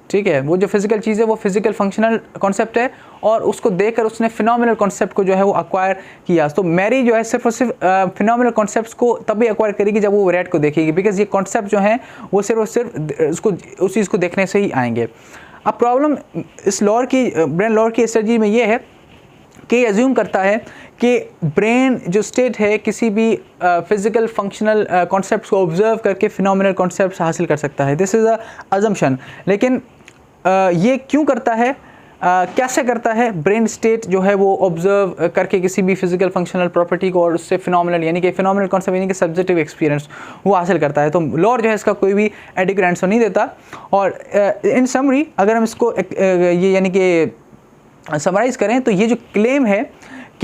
ठीक है, वो जो फिज़िकल चीज़ है वो फिज़िकल फंक्शनल कॉन्सेप्ट है, और उसको देखकर उसने फिनोमिनल कॉन्सेप्ट को जो है वो एक्वायर किया। तो मैरी जो है सिर्फ और सिर्फ फिनोमिनल कॉन्सेप्ट्स को तभी एक्वायर करेगी जब वो रेड को देखेगी, बिकॉज ये कॉन्सेप्ट जो है वो सिर्फ और सिर्फ उसको उस चीज़ को देखने से ही आएंगे। अब प्रॉब्लम इस लॉर की ब्रेन लॉर की स्ट्रेटजी में ये है कि अज्यूम करता है कि ब्रेन जो स्टेट है किसी भी फिज़िकल फंक्शनल कॉन्सेप्ट्स को ऑब्जर्व करके फिनोमिनल कॉन्सेप्ट्स हासिल कर सकता है। This is a assumption. लेकिन ये क्यों करता है, कैसे करता है? ब्रेन स्टेट जो है वो ऑब्जर्व करके किसी भी फिजिकल फंक्शनल प्रॉपर्टी को और उससे फिनोमिनल यानी कि फिनोमिनल कॉन्सेप्ट यानी कि सब्जेक्टिव एक्सपीरियंस वो हासिल करता है। तो लॉर जो है इसका कोई भी एडिक्वेट आंसर नहीं देता। और इन समरी अगर हम इसको ये यानी कि समराइज़ करें तो ये जो क्लेम है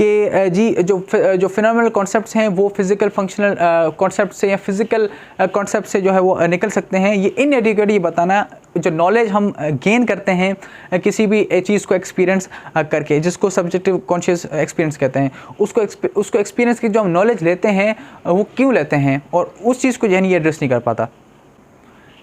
कि जी जो फिनोमिनल कॉन्सेप्ट्स हैं वो फिज़िकल फंक्शनल कॉन्सेप्ट से या फिज़िकल कॉन्सेप्ट से जो है वो निकल सकते हैं, ये इनएडिक्वेट ये बताना जो नॉलेज हम गेन करते हैं किसी भी चीज़ को एक्सपीरियंस करके, जिसको सब्जेक्टिव कॉन्शियस एक्सपीरियंस कहते हैं, उसको एक्सपीरियंस की जो हम नॉलेज लेते हैं वो क्यों लेते हैं, और उस चीज़ को ये एड्रेस नहीं कर पाता।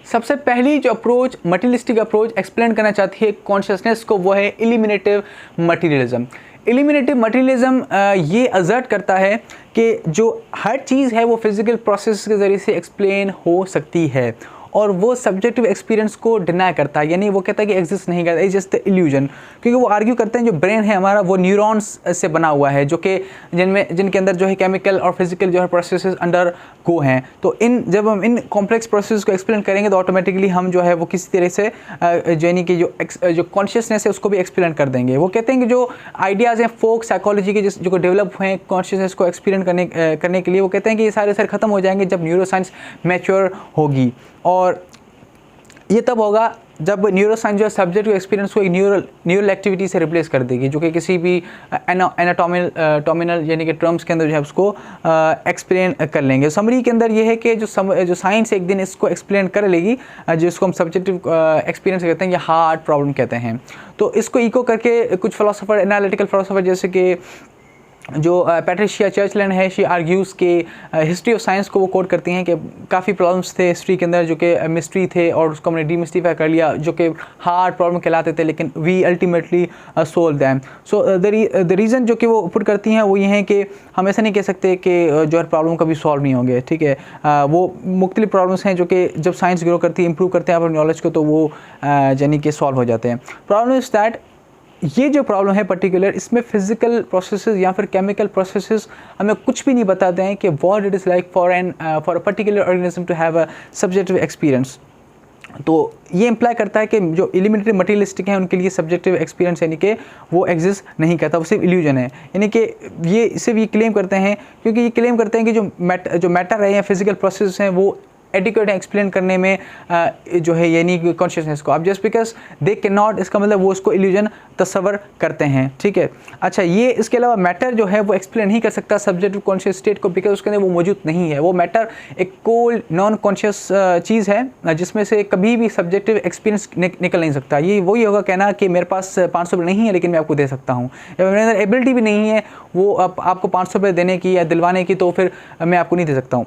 सबसे पहली जो अप्रोच मटीरियलिस्टिक अप्रोच एक्सप्लेन करना चाहती है कॉन्शियसनेस को, वो है इलिमिनेटिव मटीरियलिज्म। इलिमिनेटिव मटीरियलिज्म ये असर्ट करता है कि जो हर चीज़ है वो फिजिकल प्रोसेस के ज़रिए से एक्सप्लेन हो सकती है, और वो सब्जेक्टिव एक्सपीरियंस को डिनाई करता है, यानी वो कहता है कि एग्जिस्ट नहीं करता, इज जस्ट द इल्यूजन। क्योंकि वो आर्ग्यू करते हैं जो ब्रेन है हमारा वो न्यूरॉन्स से बना हुआ है, जो कि जिनके अंदर जो है केमिकल और फिजिकल जो है प्रोसेसेस अंडर गो हैं। तो जब हम इन कॉम्प्लेक्स प्रोसेस को एक्सप्लेन करेंगे तो ऑटोमेटिकली हम जो है वो किसी तरह से यानी कि जो कॉन्शियसनेस है उसको भी एक्सप्लेन कर देंगे। वो कहते हैं कि जो आइडियाज़ हैं फोक साइकोलॉजी के जो डेवलप हुए हैं कॉन्शियसनेस को एक्सप्लेन करने के लिए, वो कहते हैं कि ये सारे ख़त्म हो जाएंगे जब न्यूरोसाइंस मैच्योर होगी, और ये तब होगा जब न्यूरोसाइंस जो सब्जेक्ट एक्सपीरियंस को एक न्यूरल एक्टिविटी से रिप्लेस कर देगी, जो कि किसी भी एनाटोमिनल यानी कि टर्म्स के अंदर जो है उसको एक्सप्लेन कर लेंगे। समरी के अंदर ये है कि जो साइंस एक दिन इसको एक्सप्लेन कर लेगी, जिसको हम सब्जेक्टिव एक्सपीरियंस कहते हैं या हार्ड प्रॉब्लम कहते हैं। तो इसको इको करके कुछ फिलोसोफर, एनालिटिकल फिलोसोफर जैसे कि जो पैट्रिशिया चर्चलैंड है, शी आर्ग्यूज़ के हिस्ट्री ऑफ साइंस को वो कोट करती हैं कि काफ़ी प्रॉब्लम्स थे हिस्ट्री के अंदर जो कि मिस्ट्री थे, और उसको हमने डीमिस्टिफाई कर लिया, जो कि हार्ड प्रॉब्लम कहलाते थे, लेकिन we ultimately solve them. So the reason जो कि वो पुट करती हैं वो ये है कि हम ऐसा नहीं कह सकते कि जो है प्रॉब्लम कभी सॉल्व नहीं होंगे, ठीक है। वो मुख्तलिफ प्रॉब्लम्स हैं जो कि जब साइंस ग्रो करती है, इंप्रूव करते हैं अपने नॉलेज को, तो वो यानी कि सॉल्व हो जाते हैं। प्रॉब्लम इज़ दैट ये जो प्रॉब्लम है पर्टिकुलर, इसमें फिजिकल प्रोसेसेस या फिर केमिकल प्रोसेसेस हमें कुछ भी नहीं बताते हैं कि what it is like for a particular organism to have a subjective experience. तो ये इम्प्लाई करता है कि जो इलिमिनेटिव मटीरियलिस्टिक हैं उनके लिए सब्जेक्टिव एक्सपीरियंस यानी कि वो एग्जिस्ट नहीं करता, वो सिर्फ इल्यूजन है। यानी कि ये सिर्फ ये क्लेम करते हैं क्योंकि ये क्लेम करते हैं कि जो मैटर है या फिजिकल प्रोसेस हैं वो एडिक्वेट एक्सप्लेन करने में जो है यानी कि कॉन्शियसनेस को, अब just because they can not, इसका मतलब वो उसको इल्यूजन तस्वर करते हैं, ठीक है। अच्छा, ये इसके अलावा मैटर जो है वो एक्सप्लेन नहीं कर सकता सब्जेक्टिव कॉन्शियस स्टेट को, बिकॉज उसके अंदर वो मौजूद नहीं है। वो मैटर एक कोल्ड नॉन कॉन्शियस चीज़ है जिसमें से कभी भी सब्जेक्टिव एक्सपीरियंस निकल नहीं सकता। ये वही होगा कहना कि मेरे पास 500 रुपये नहीं है लेकिन मैं आपको दे सकता हूँ, या मेरे अंदर एबिलिटी भी नहीं है वो आपको 500 रुपये देने की या दिलवाने की, तो फिर मैं आपको नहीं दे सकता हूँ।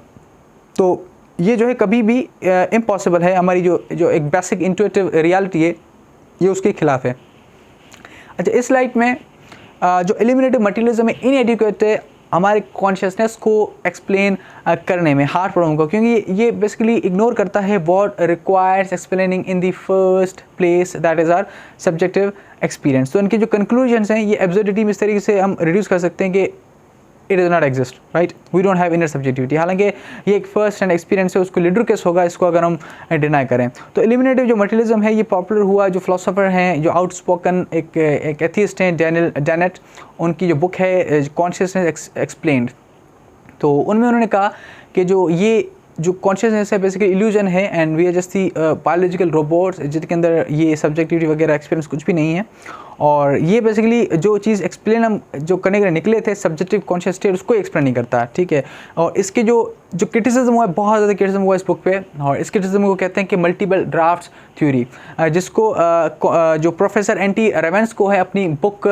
तो ये जो है कभी भी इम्पॉसिबल है, हमारी जो एक बेसिक इंट्यूटिव रियलिटी है ये उसके खिलाफ है। अच्छा, इस लाइट में जो एलिमिनेटिव मटीरियलिज्म है इनएडिक्वेट है हमारे कॉन्शियसनेस को एक्सप्लेन करने में हार्ड प्रॉब्लम को, क्योंकि ये बेसिकली इग्नोर करता है what requires explaining in the first place, that is our subjective experience. तो इनके जो कंक्लूजन्स हैं ये एब्सर्डिटी में इस तरीके से हम रिड्यूस कर सकते हैं कि it does not exist, right, we don't have inner subjectivity. हालांकि ये एक फर्स्ट हैंड एक्सपीरियंस है, उसको लीडर केस होगा इसको अगर हम डिनाई करें। तो एलिमिनेटिव जो मटीरियलिज्म है ये पॉपुलर हुआ, जो फिलोसोफर हैं, जो आउटस्पोकन एक एथियस्ट हैं, डेनेट, उनकी जो बुक है कॉन्शियसनेस एक्सप्लेन्ड, तो उनमें उन्होंने कहा कि जो कॉन्शियसनेस है बेसिकली इल्यूजन है and we are just the biological robots जिनके अंदर ये सब्जेक्टिविटी वगैरह एक्सपीरियंस कुछ भी नहीं है। और ये बेसिकली जो चीज़ एक्सप्लेन हम जो करने के लिए निकले थे सब्जेक्टिव कॉन्शियस स्टेट, उसको एक्सप्लेन नहीं करता, ठीक है। और इसके जो क्रिटिसिज्म हुआ है, बहुत ज़्यादा क्रिटिसिज्म हुआ इस बुक पे, और इस क्रिटिसिज्म को कहते हैं कि मल्टीपल ड्राफ्ट्स थ्योरी, जिसको जो प्रोफेसर एंटी रेवेंस को है अपनी बुक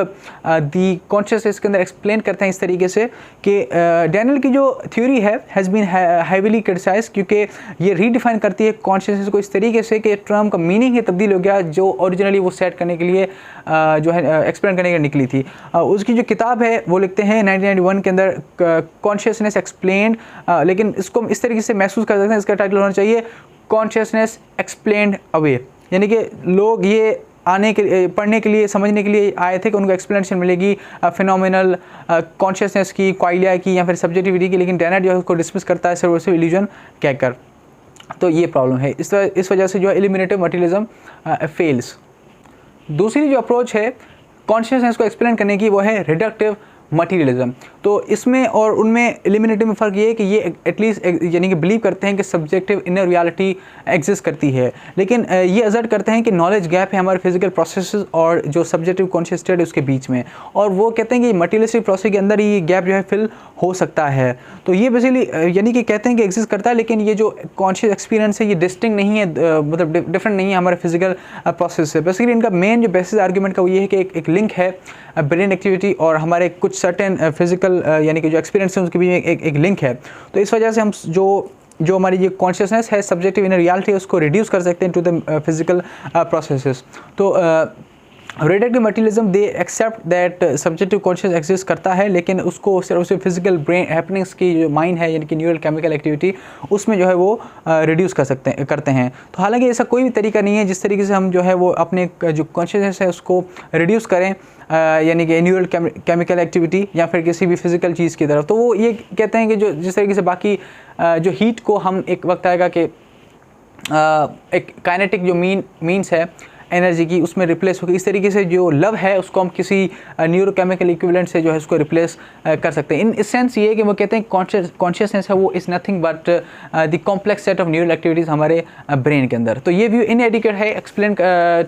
दी कॉन्शियसनेस के अंदर एक्सप्लेन करते हैं इस तरीके से कि डैनियल की जो थ्योरी है हैज़ बीन हैवीली क्रिटिसाइज, क्योंकि ये रीडिफाइन करती है कॉन्शियसनेस को इस तरीके से कि टर्म का मीनिंग ही तब्दील हो गया, जो ओरिजिनली वो सेट करने के लिए जो है एक्सप्लेन करने के लिए निकली थी। उसकी जो किताब है वो लिखते हैं 1991 के अंदर कॉन्शियसनेस एक्सप्लेन्ड, लेकिन इसको इस तरीके से महसूस कर सकते हैं, इसका टाइटल होना चाहिए कॉन्शियसनेस एक्सप्लेन्ड अवे, यानी कि लोग ये पढ़ने के लिए समझने के लिए आए थे कि उनको एक्सप्लेनेशन मिलेगी फिनोमिनल कॉन्शियसनेस की, क्वाइलिया की या फिर सब्जेक्टिविटी की, लेकिन डैनेट जो है उसको डिसमिस करता है सिर्फ इल्यूजन कहकर। तो ये प्रॉब्लम है, इस वजह से जो है एलिमिनेटिव मटीरियलिज्म फेल्स। दूसरी जो अप्रोच है कॉन्शियसनेस को एक्सप्लेन करने की वो है रिडक्टिव मटीरियलिज्म। तो इसमें और उनमें एलिमिनेटिव में फ़र्क ये है कि ये एटलीस्ट यानी कि बिलीव करते हैं कि सब्जेक्टिव इनर रियलिटी एग्जिस्ट करती है, लेकिन ये असर्ट करते हैं कि नॉलेज गैप है हमारे फिजिकल प्रोसेसेस और जो सब्जेक्टिव कॉन्शियस स्टेट है उसके बीच में, और वो कहते हैं कि मटीरियलिस्टिक प्रोसेस के अंदर ही ये गैप जो है फिल हो सकता है। तो ये बेसिकली यानी कि कहते हैं कि एग्जिस्ट करता है, लेकिन ये जो कॉन्शियस एक्सपीरियंस है ये डिस्टिंक्ट नहीं है, मतलब डिफरेंट नहीं है हमारे फिजिकल प्रोसेस से। बेसिकली इनका मेन जो बेसिस आर्ग्यूमेंट का वो ये है कि एक लिंक है ब्रेन एक्टिविटी और हमारे कुछ सर्टेन फिजिकल यानी कि जो एक्सपीरियंस है उसके बीच में एक लिंक है। तो इस वजह से हम जो हमारी ये कॉन्शियसनेस है सब्जेक्टिव इनर रियलिटी है उसको रिड्यूस कर सकते हैं टू द फिजिकल प्रोसेसेस। तो reductive materialism they accept that subjective conscious exist करता है, लेकिन उसको सिर्फ फिजिकल ब्रेन हैपनिंग्स की जो माइंड है यानी कि न्यूरल केमिकल एक्टिविटी उसमें जो है वो रिड्यूस करते हैं। तो हालांकि ऐसा कोई भी तरीका नहीं है जिस तरीके से हम जो है वो अपने जो कॉन्शियसनेस है उसको रिड्यूस करें यानी कि न्यूरल केमिकल एक्टिविटी या फिर किसी भी फिजिकल चीज़ की तरफ। तो वो ये कहते हैं कि जो जिस तरीके से बाकी जो हीट को हम एक वक्त आएगा कि एक काइनेटिक जो मीन्स है एनर्जी की उसमें रिप्लेस होगी, इस तरीके से जो लव है उसको हम किसी न्यूरोकेमिकल इक्विवेलेंट से जो है उसको रिप्लेस कर सकते हैं। इन इस सेंस ये है कि वो कहते हैं कॉन्शियसनेस है वो is nothing but the complex set of neural activities हमारे ब्रेन के अंदर। तो ये व्यू इनएडिक्वेट है explain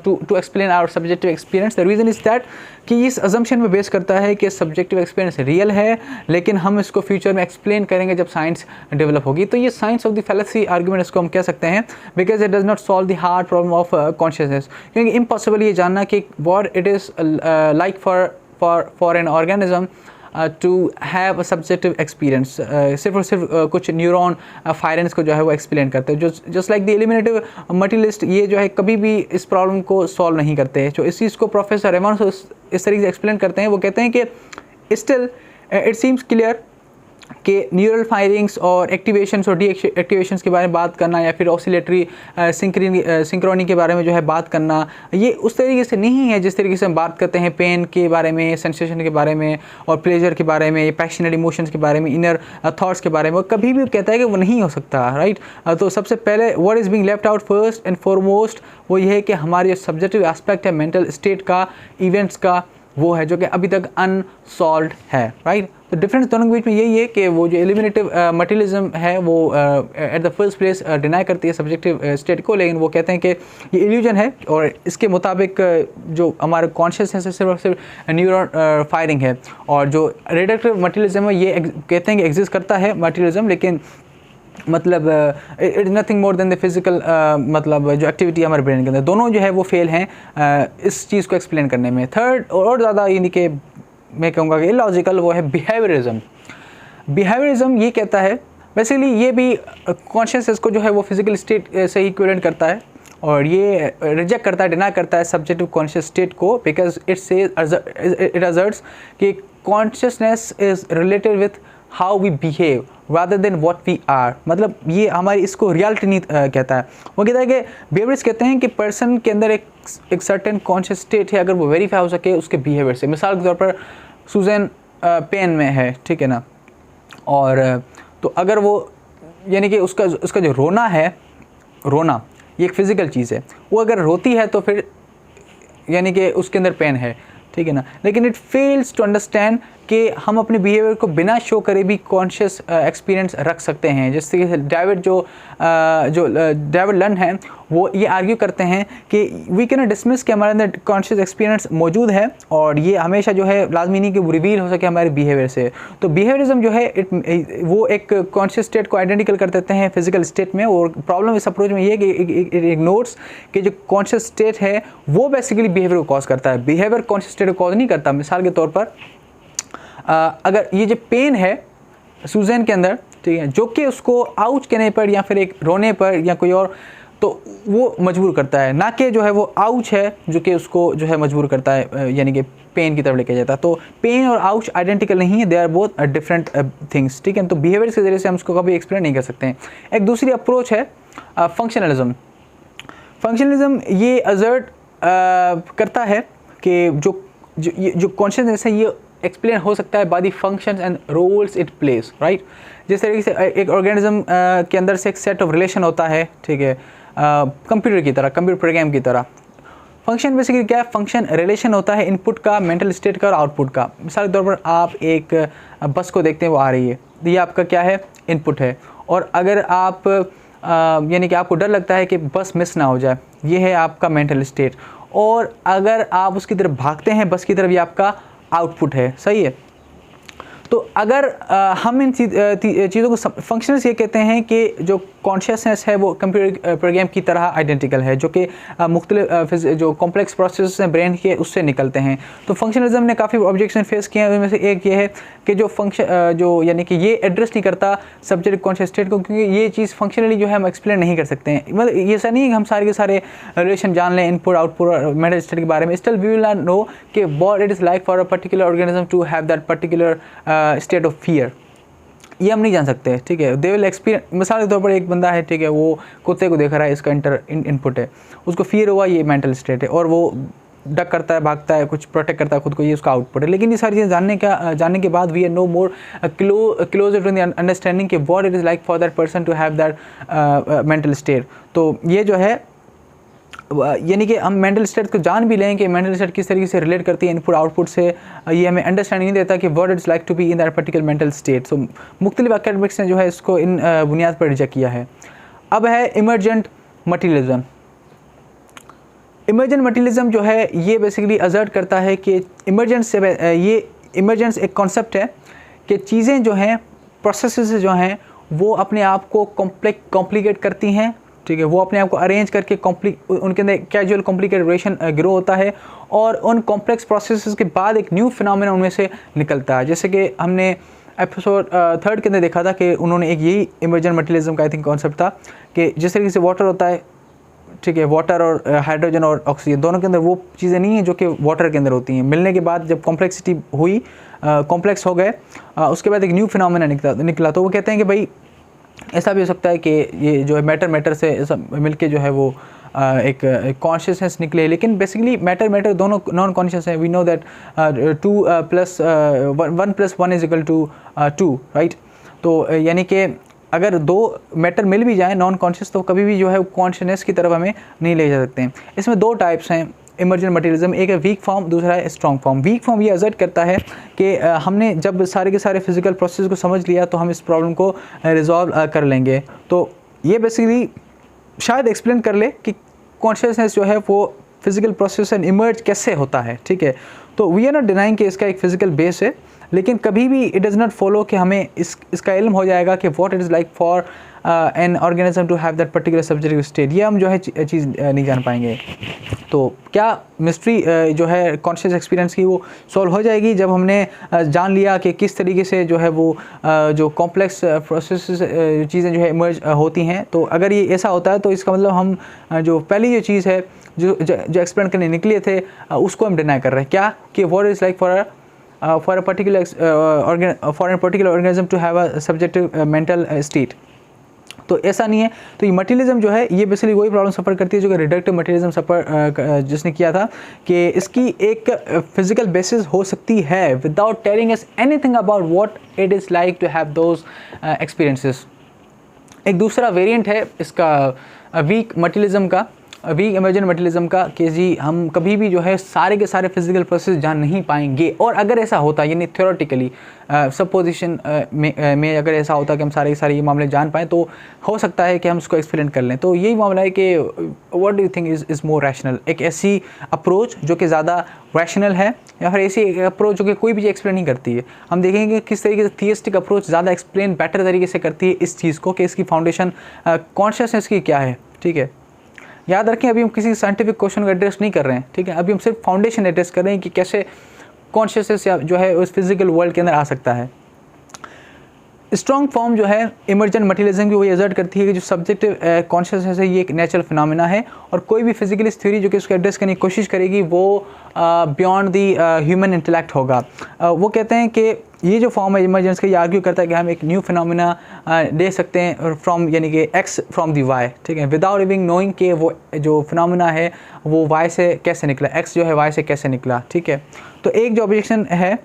to explain our subjective experience. The reason is that कि इस अजम्पशन में बेस करता है कि सब्जेक्टिव एक्सपीरियंस रियल है, लेकिन हम इसको फ्यूचर में एक्सप्लेन करेंगे जब साइंस डेवलप होगी। तो ये science of the fallacy argument इसको हम कह सकते हैं, because it does not solve the hard problem of consciousness. क्योंकि इम्पॉसिबल ये जानना कि what it is like for an organism to have a subjective experience. सिर्फ और सिर्फ कुछ न्यूरॉन फायरेंस को जो है वो एक्सप्लेन करते हैं। जो just like the eliminative materialist ये जो है कभी भी इस प्रॉब्लम को सॉल्व नहीं करते हैं। जो इस चीज़ को प्रोफेसर रेमंड इस तरीके से एक्सप्लेन करते हैं, वो कहते हैं कि स्टिल इट सीम्स क्लियर कि न्यूरल फायरिंग्स और एक्टिवेशंस और डी एक्टिवेशंस के बारे में बात करना या फिर ऑसिलेटरी सिंक्रोनी के बारे में जो है बात करना, ये उस तरीके से नहीं है जिस तरीके से हम बात करते हैं पेन के बारे में, सेंसेशन के बारे में और प्लेजर के बारे में, पैशनेट इमोशंस के बारे में, इनर थॉट्स के बारे में। कभी भी कहता है कि वो नहीं हो सकता, राइट। तो सबसे पहले what is being left out first and foremost वो ये है कि हमारे सब्जेक्टिव एस्पेक्ट है मेंटल स्टेट का, इवेंट्स का, वो है जो कि अभी तक अनसॉल्व्ड है, राइट। तो डिफरेंस दोनों के बीच में यही है कि वो जो एलिमिनेटिव मटीरियलिज्म है वो at the first place deny करती है सब्जेक्टिव स्टेट को, लेकिन वो कहते हैं कि ये इल्यूजन है और इसके मुताबिक जो हमारे कॉन्शियसनेस है सिर्फ और सिर्फ न्यूरॉन फायरिंग है। और जो रिडक्टिव मटीरियलिज्म है ये कहते हैं कि एग्जिस्ट करता है मटीरियलिज्म, लेकिन मतलब it is nothing more than the physical मतलब जो एक्टिविटी हमारे ब्रेन के अंदर, दोनों जो है वो फेल हैं इस चीज़ को एक्सप्लेन करने में। थर्ड और ज़्यादा यानी कि मैं कहूँगा कि इलॉजिकल वो है बिहेवियरिज्म। बिहेवियरिज्म ये कहता है बेसिकली ये भी कॉन्शियसनेस को जो है वो फिजिकल स्टेट से इक्विवेलेंट करता है और ये रिजेक्ट करता है, डिनाई करता है सब्जेक्टिव कॉन्शियस स्टेट को, बिकॉज इट असर्ट्स कि consciousness is related with how we behave rather than what we are. मतलब ये हमारी इसको रियलिटी नहीं कहता है। वो कहता है कि बिहेवियर्स कहते हैं कि पर्सन के अंदर एक सर्टेन कॉन्शियस स्टेट है, अगर वो वेरीफाई हो सके उसके बिहेवियर से। मिसाल के तौर पर सुजैन पेन में है, ठीक है ना, और तो अगर वो यानी कि उसका जो रोना है, रोना ये एक फ़िज़िकल चीज़ है, वो अगर रोती है तो फिर यानी कि उसके अंदर पेन है, ठीक है ना। लेकिन इट फेल्स टू अंडरस्टैंड कि हम अपने बिहेवियर को बिना शो करे भी कॉन्शियस एक्सपीरियंस रख सकते हैं। जिस तरीके से डेविड लर्न है वो ये आर्ग्यू करते हैं कि वी कैन नॉट डिसमिस कि हमारे अंदर कॉन्शियस एक्सपीरियंस मौजूद है और ये हमेशा जो है लाजमी नहीं कि वो रिवील हो सके हमारे बिहेवियर से। तो बिहेवियरिज्म जो है वो एक कॉन्शियस स्टेट को आइडेंटिकल कर देते हैं फिजिकल स्टेट में। और प्रॉब्लम इस अप्रोच में ये है कि इट इग्नोर्स कि जो कॉन्शियस स्टेट है वो बेसिकली बिहेवियर को कॉज करता है, बिहेवियर कॉन्शियस स्टेट को कॉज नहीं करता। मिसाल के तौर पर अगर ये जो पेन है सूजन के अंदर, ठीक है, जो कि उसको आउच कहने पर या फिर एक रोने पर या कोई और, तो वो मजबूर करता है, ना कि जो है वो आउच है जो कि उसको जो है मजबूर करता है यानी कि पेन की तरफ लेके जाता है। तो पेन और आउच आइडेंटिकल नहीं है, they are both different things, ठीक है। तो बिहेवियर के जरिए से हम उसको कभी एक्सप्लेन नहीं कर सकते हैं। एक दूसरी अप्रोच है फंक्शनलिज्म। फंक्शनलिज्म ये असर्ट करता है कि जो कॉन्शियसनेस है ये एक्सप्लेन हो सकता है by the functions and roles it plays, right. जिस तरीके से एक ऑर्गेनिज्म के अंदर से एक सेट ऑफ रिलेशन होता है, ठीक है, कंप्यूटर की तरह, कंप्यूटर प्रोग्राम की तरह। फंक्शन बेसिकली क्या है, फंक्शन रिलेशन होता है इनपुट का, मेंटल स्टेट का और आउटपुट का। मिसाल के तौर पर आप एक बस को देखते हैं, वो आ रही है, ये आपका क्या है, इनपुट है। और अगर आप यानी कि आपको डर लगता है कि बस मिस ना हो जाए, ये है आपका मेंटल स्टेट। और अगर आप उसकी तरफ भागते हैं बस की तरफ, ये आपका आउटपुट है, सही है। तो अगर हम इन चीज़ों को फंक्शनल्स ये कहते हैं कि जो कॉन्शियसनेस है वो कंप्यूटर प्रोग्राम की तरह आइडेंटिकल है, जो कि मुख्तलिफ जो कॉम्प्लेक्स प्रोसेस हैं ब्रेन के, उससे निकलते हैं। तो फंक्शनलिज्म ने काफ़ी ऑब्जेक्शन फेस किए हैं, उनमें से एक ये है कि जो फंक्शन जो यानी कि ये एड्रेस नहीं करता सब्जेक्ट कॉन्शियस स्टेट को, क्योंकि ये चीज़ फंक्शनली जो है हम एक्सप्लेन नहीं कर सकते हैं। मतलब ये ऐसा नहीं है कि हम सारे के सारे रिलेशन जान लें इनपुट आउटपुट और मेंटल स्टेट के बारे में। Still we will not know कि what it is like for a particular organism to have that particular state of fear, ये हम नहीं जान सकते, ठीक है। They will experience. मिसाल के तौर पर एक बंदा है, ठीक है, वो कुत्ते को देख रहा है, इसका इनपुट है, उसको फियर हुआ, ये मेंटल स्टेट है, और वो डक करता है, भागता है, कुछ प्रोटेक्ट करता है खुद को, ये उसका आउटपुट है। लेकिन ये सारी चीज़ें जानने के बाद we are no more closer to the understanding कि what it is like for that person to have that mental state. तो ये जो है यानी कि हम मेंटल स्टेट को जान भी लें कि मेंटल स्टेट किस तरीके से रिलेट करती है इनपुट आउटपुट से, ये हमें अंडरस्टैंडिंग नहीं देता कि what it's like to be in that particular mental state. So मुख्तलिफ एकेडमिक्स ने जो है इसको इन बुनियाद पर रिजेक्ट किया है। अब है इमर्जेंट मटीरियलिज्म। इमर्जेंट मटीरियलिज्म जो है ये बेसिकली असर्ट करता है कि इमर्जेंस एक कॉन्सेप्ट है कि चीज़ें जो हैं, प्रोसेसेस जो हैं, वो अपने आप को कॉम्प्लिकेट करती हैं, ठीक है। वो अपने आप को अरेंज करके उनके अंदर कैजुअल कॉम्प्लिकेटेड रिलेशन ग्रो होता है, और उन कॉम्प्लेक्स प्रोसेसेस के बाद एक न्यू फिनोमेना उनमें से निकलता है। जैसे कि हमने एपिसोड 3 के अंदर देखा था कि उन्होंने एक यही इमर्जेंट मटीरियलिज्म का आई थिंक कॉन्सेप्ट था कि जिस तरीके से वाटर होता है, ठीक है, वाटर और हाइड्रोजन और ऑक्सीजन दोनों के अंदर वो चीज़ें नहीं हैं जो कि वाटर के अंदर होती हैं। मिलने के बाद जब कॉम्प्लेक्सिटी हुई, कॉम्प्लेक्स हो गए, उसके बाद एक न्यू फिनोमेना निकला। तो वो कहते हैं कि भाई ऐसा भी हो सकता है कि ये जो है मैटर से ऐसा मिलके जो है वो एक कॉन्शियसनेस निकले। लेकिन बेसिकली मैटर दोनों नॉन कॉन्शियस है। We know that 2 + 1 + 1 = 2, right. तो यानी कि अगर दो मैटर मिल भी जाए नॉन कॉन्शियस, तो कभी भी जो है कॉन्शियसनेस की तरफ हमें नहीं ले जा सकते हैं। इसमें 2 टाइप्स हैं इमर्जेंट मटीरियलिज्म, एक है वीक फॉर्म, दूसरा है स्ट्रॉन्ग फॉर्म। वीक फॉर्म ये असर्ट करता है कि हमने जब सारे के सारे फिजिकल प्रोसेस को समझ लिया तो हम इस प्रॉब्लम को रिजॉल्व कर लेंगे। तो ये बेसिकली शायद एक्सप्लेन कर ले कि कॉन्शियसनेस जो है वो फिजिकल प्रोसेस एंड इमर्ज कैसे होता है, ठीक है। तो वी आर नॉट डिनाइंग कि इसका एक फिजिकल बेस है, लेकिन कभी भी इट डज़ नॉट फॉलो कि हमें इसका इल्म हो जाएगा कि what it is like for an organism to have that particular subjective state. ये हम जो है चीज़ नहीं जान पाएंगे। तो क्या मिस्ट्री जो है कॉन्शियस एक्सपीरियंस की वो सॉल्व हो जाएगी जब हमने जान लिया कि किस तरीके से जो है वो जो कॉम्प्लेक्स प्रोसेस चीज़ें जो है इमर्ज होती हैं। तो अगर ये ऐसा होता है तो इसका मतलब हम जो पहली जो चीज़ है जो एक्सप्लेन करने निकले थे उसको हम डिनाई कर रहे हैं। क्या कि what is like for a particular organism to have a subjective mental state। तो ऐसा नहीं है। तो ये मटीरियलिज्म जो है ये बेसिकली वही प्रॉब्लम सफ़र करती है जो कि रिडक्टिव मटीरियलिज्म सफ़र जिसने किया था कि इसकी एक फिजिकल बेसिस हो सकती है without telling us anything about what it is like to have those experiences. एक दूसरा वेरिएंट है इसका वीक मटीरियलिज्म का, वीक इमर्जेंट मटीरियलिज्म का, कि जी हम कभी भी जो है सारे के सारे फिजिकल प्रोसेस जान नहीं पाएंगे। और अगर ऐसा होता यानी थियोरेटिकली सपोजिशन में अगर ऐसा होता कि हम सारे के सारे ये मामले जान पाएँ तो हो सकता है कि हम उसको एक्सप्लेन कर लें। तो यही मामला है कि what do you think is more rational, एक ऐसी अप्रोच जो कि ज़्यादा रैशनल है या फिर ऐसी अप्रोच जो कि कोई भी एक्सप्लेन नहीं करती है। हम देखेंगे किस तरीके से थियस्टिक अप्रोच ज़्यादा एक्सप्लेन बेटर तरीके से करती है इस चीज़ को कि इसकी फाउंडेशन कॉन्शियसनेस की क्या है, ठीक है। याद रखें अभी हम किसी साइंटिफिक क्वेश्चन को एड्रेस नहीं कर रहे हैं, ठीक है। अभी हम सिर्फ फाउंडेशन एड्रेस कर रहे हैं कि कैसे कॉन्शियसनेस जो है उस फिजिकल वर्ल्ड के अंदर आ सकता है। स्ट्रॉन्ग फॉर्म जो है इमर्जेंट मटीरियलिज्म की वही असर्ट करती है कि जो सब्जेक्टिव कॉन्शियसनेस है ये एक नेचुरल फिनोमेना है और कोई भी फिजिकलिस्ट थ्योरी जो कि उसको एड्रेस करने की कोशिश करेगी वो बियॉन्ड दी ह्यूमन इंटेलेक्ट होगा। वो कहते हैं कि ये जो फॉर्म है इमर्जेंस का ये आर्ग्यू करता है कि हम एक न्यू फिनोमेना दे सकते हैं फ्रॉम यानी कि एक्स फ्रॉम दी वाई, ठीक है, विदाउट इवन नोइंग कि वो जो फिनोमेना है वो वाई से कैसे निकला, एक्स जो है वाई से कैसे निकला, ठीक है। तो एक जो ऑब्जेक्शन है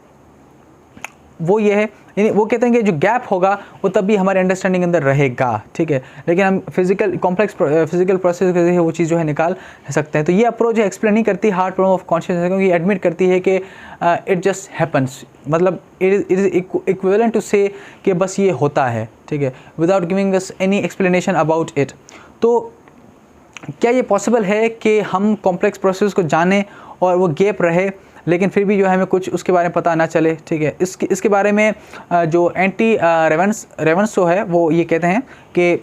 वो ये है, यानी वो कहते हैं कि जो गैप होगा वो तब भी हमारे अंडरस्टैंडिंग अंदर रहेगा, ठीक है, लेकिन हम फिजिकल कॉम्प्लेक्स फिजिकल प्रोसेस के जरिए वो चीज़ जो है निकाल सकते हैं। तो ये अप्रोच है एक्सप्लेन नहीं करती हार्ड प्रॉब्लम ऑफ कॉन्शियसनेस, क्योंकि एडमिट करती है कि इट जस्ट हैपन्स, मतलब इट इज़ इक्विवेलेंट टू से कि बस ये होता है, ठीक है, without giving us any explanation about it. तो क्या ये पॉसिबल है कि हम कॉम्प्लेक्स प्रोसेस को जानें और वो गैप रहे लेकिन फिर भी जो है हमें कुछ उसके बारे में पता ना चले, ठीक है। इसके बारे में जो एंटी रेवंसो है वो ये कहते हैं कि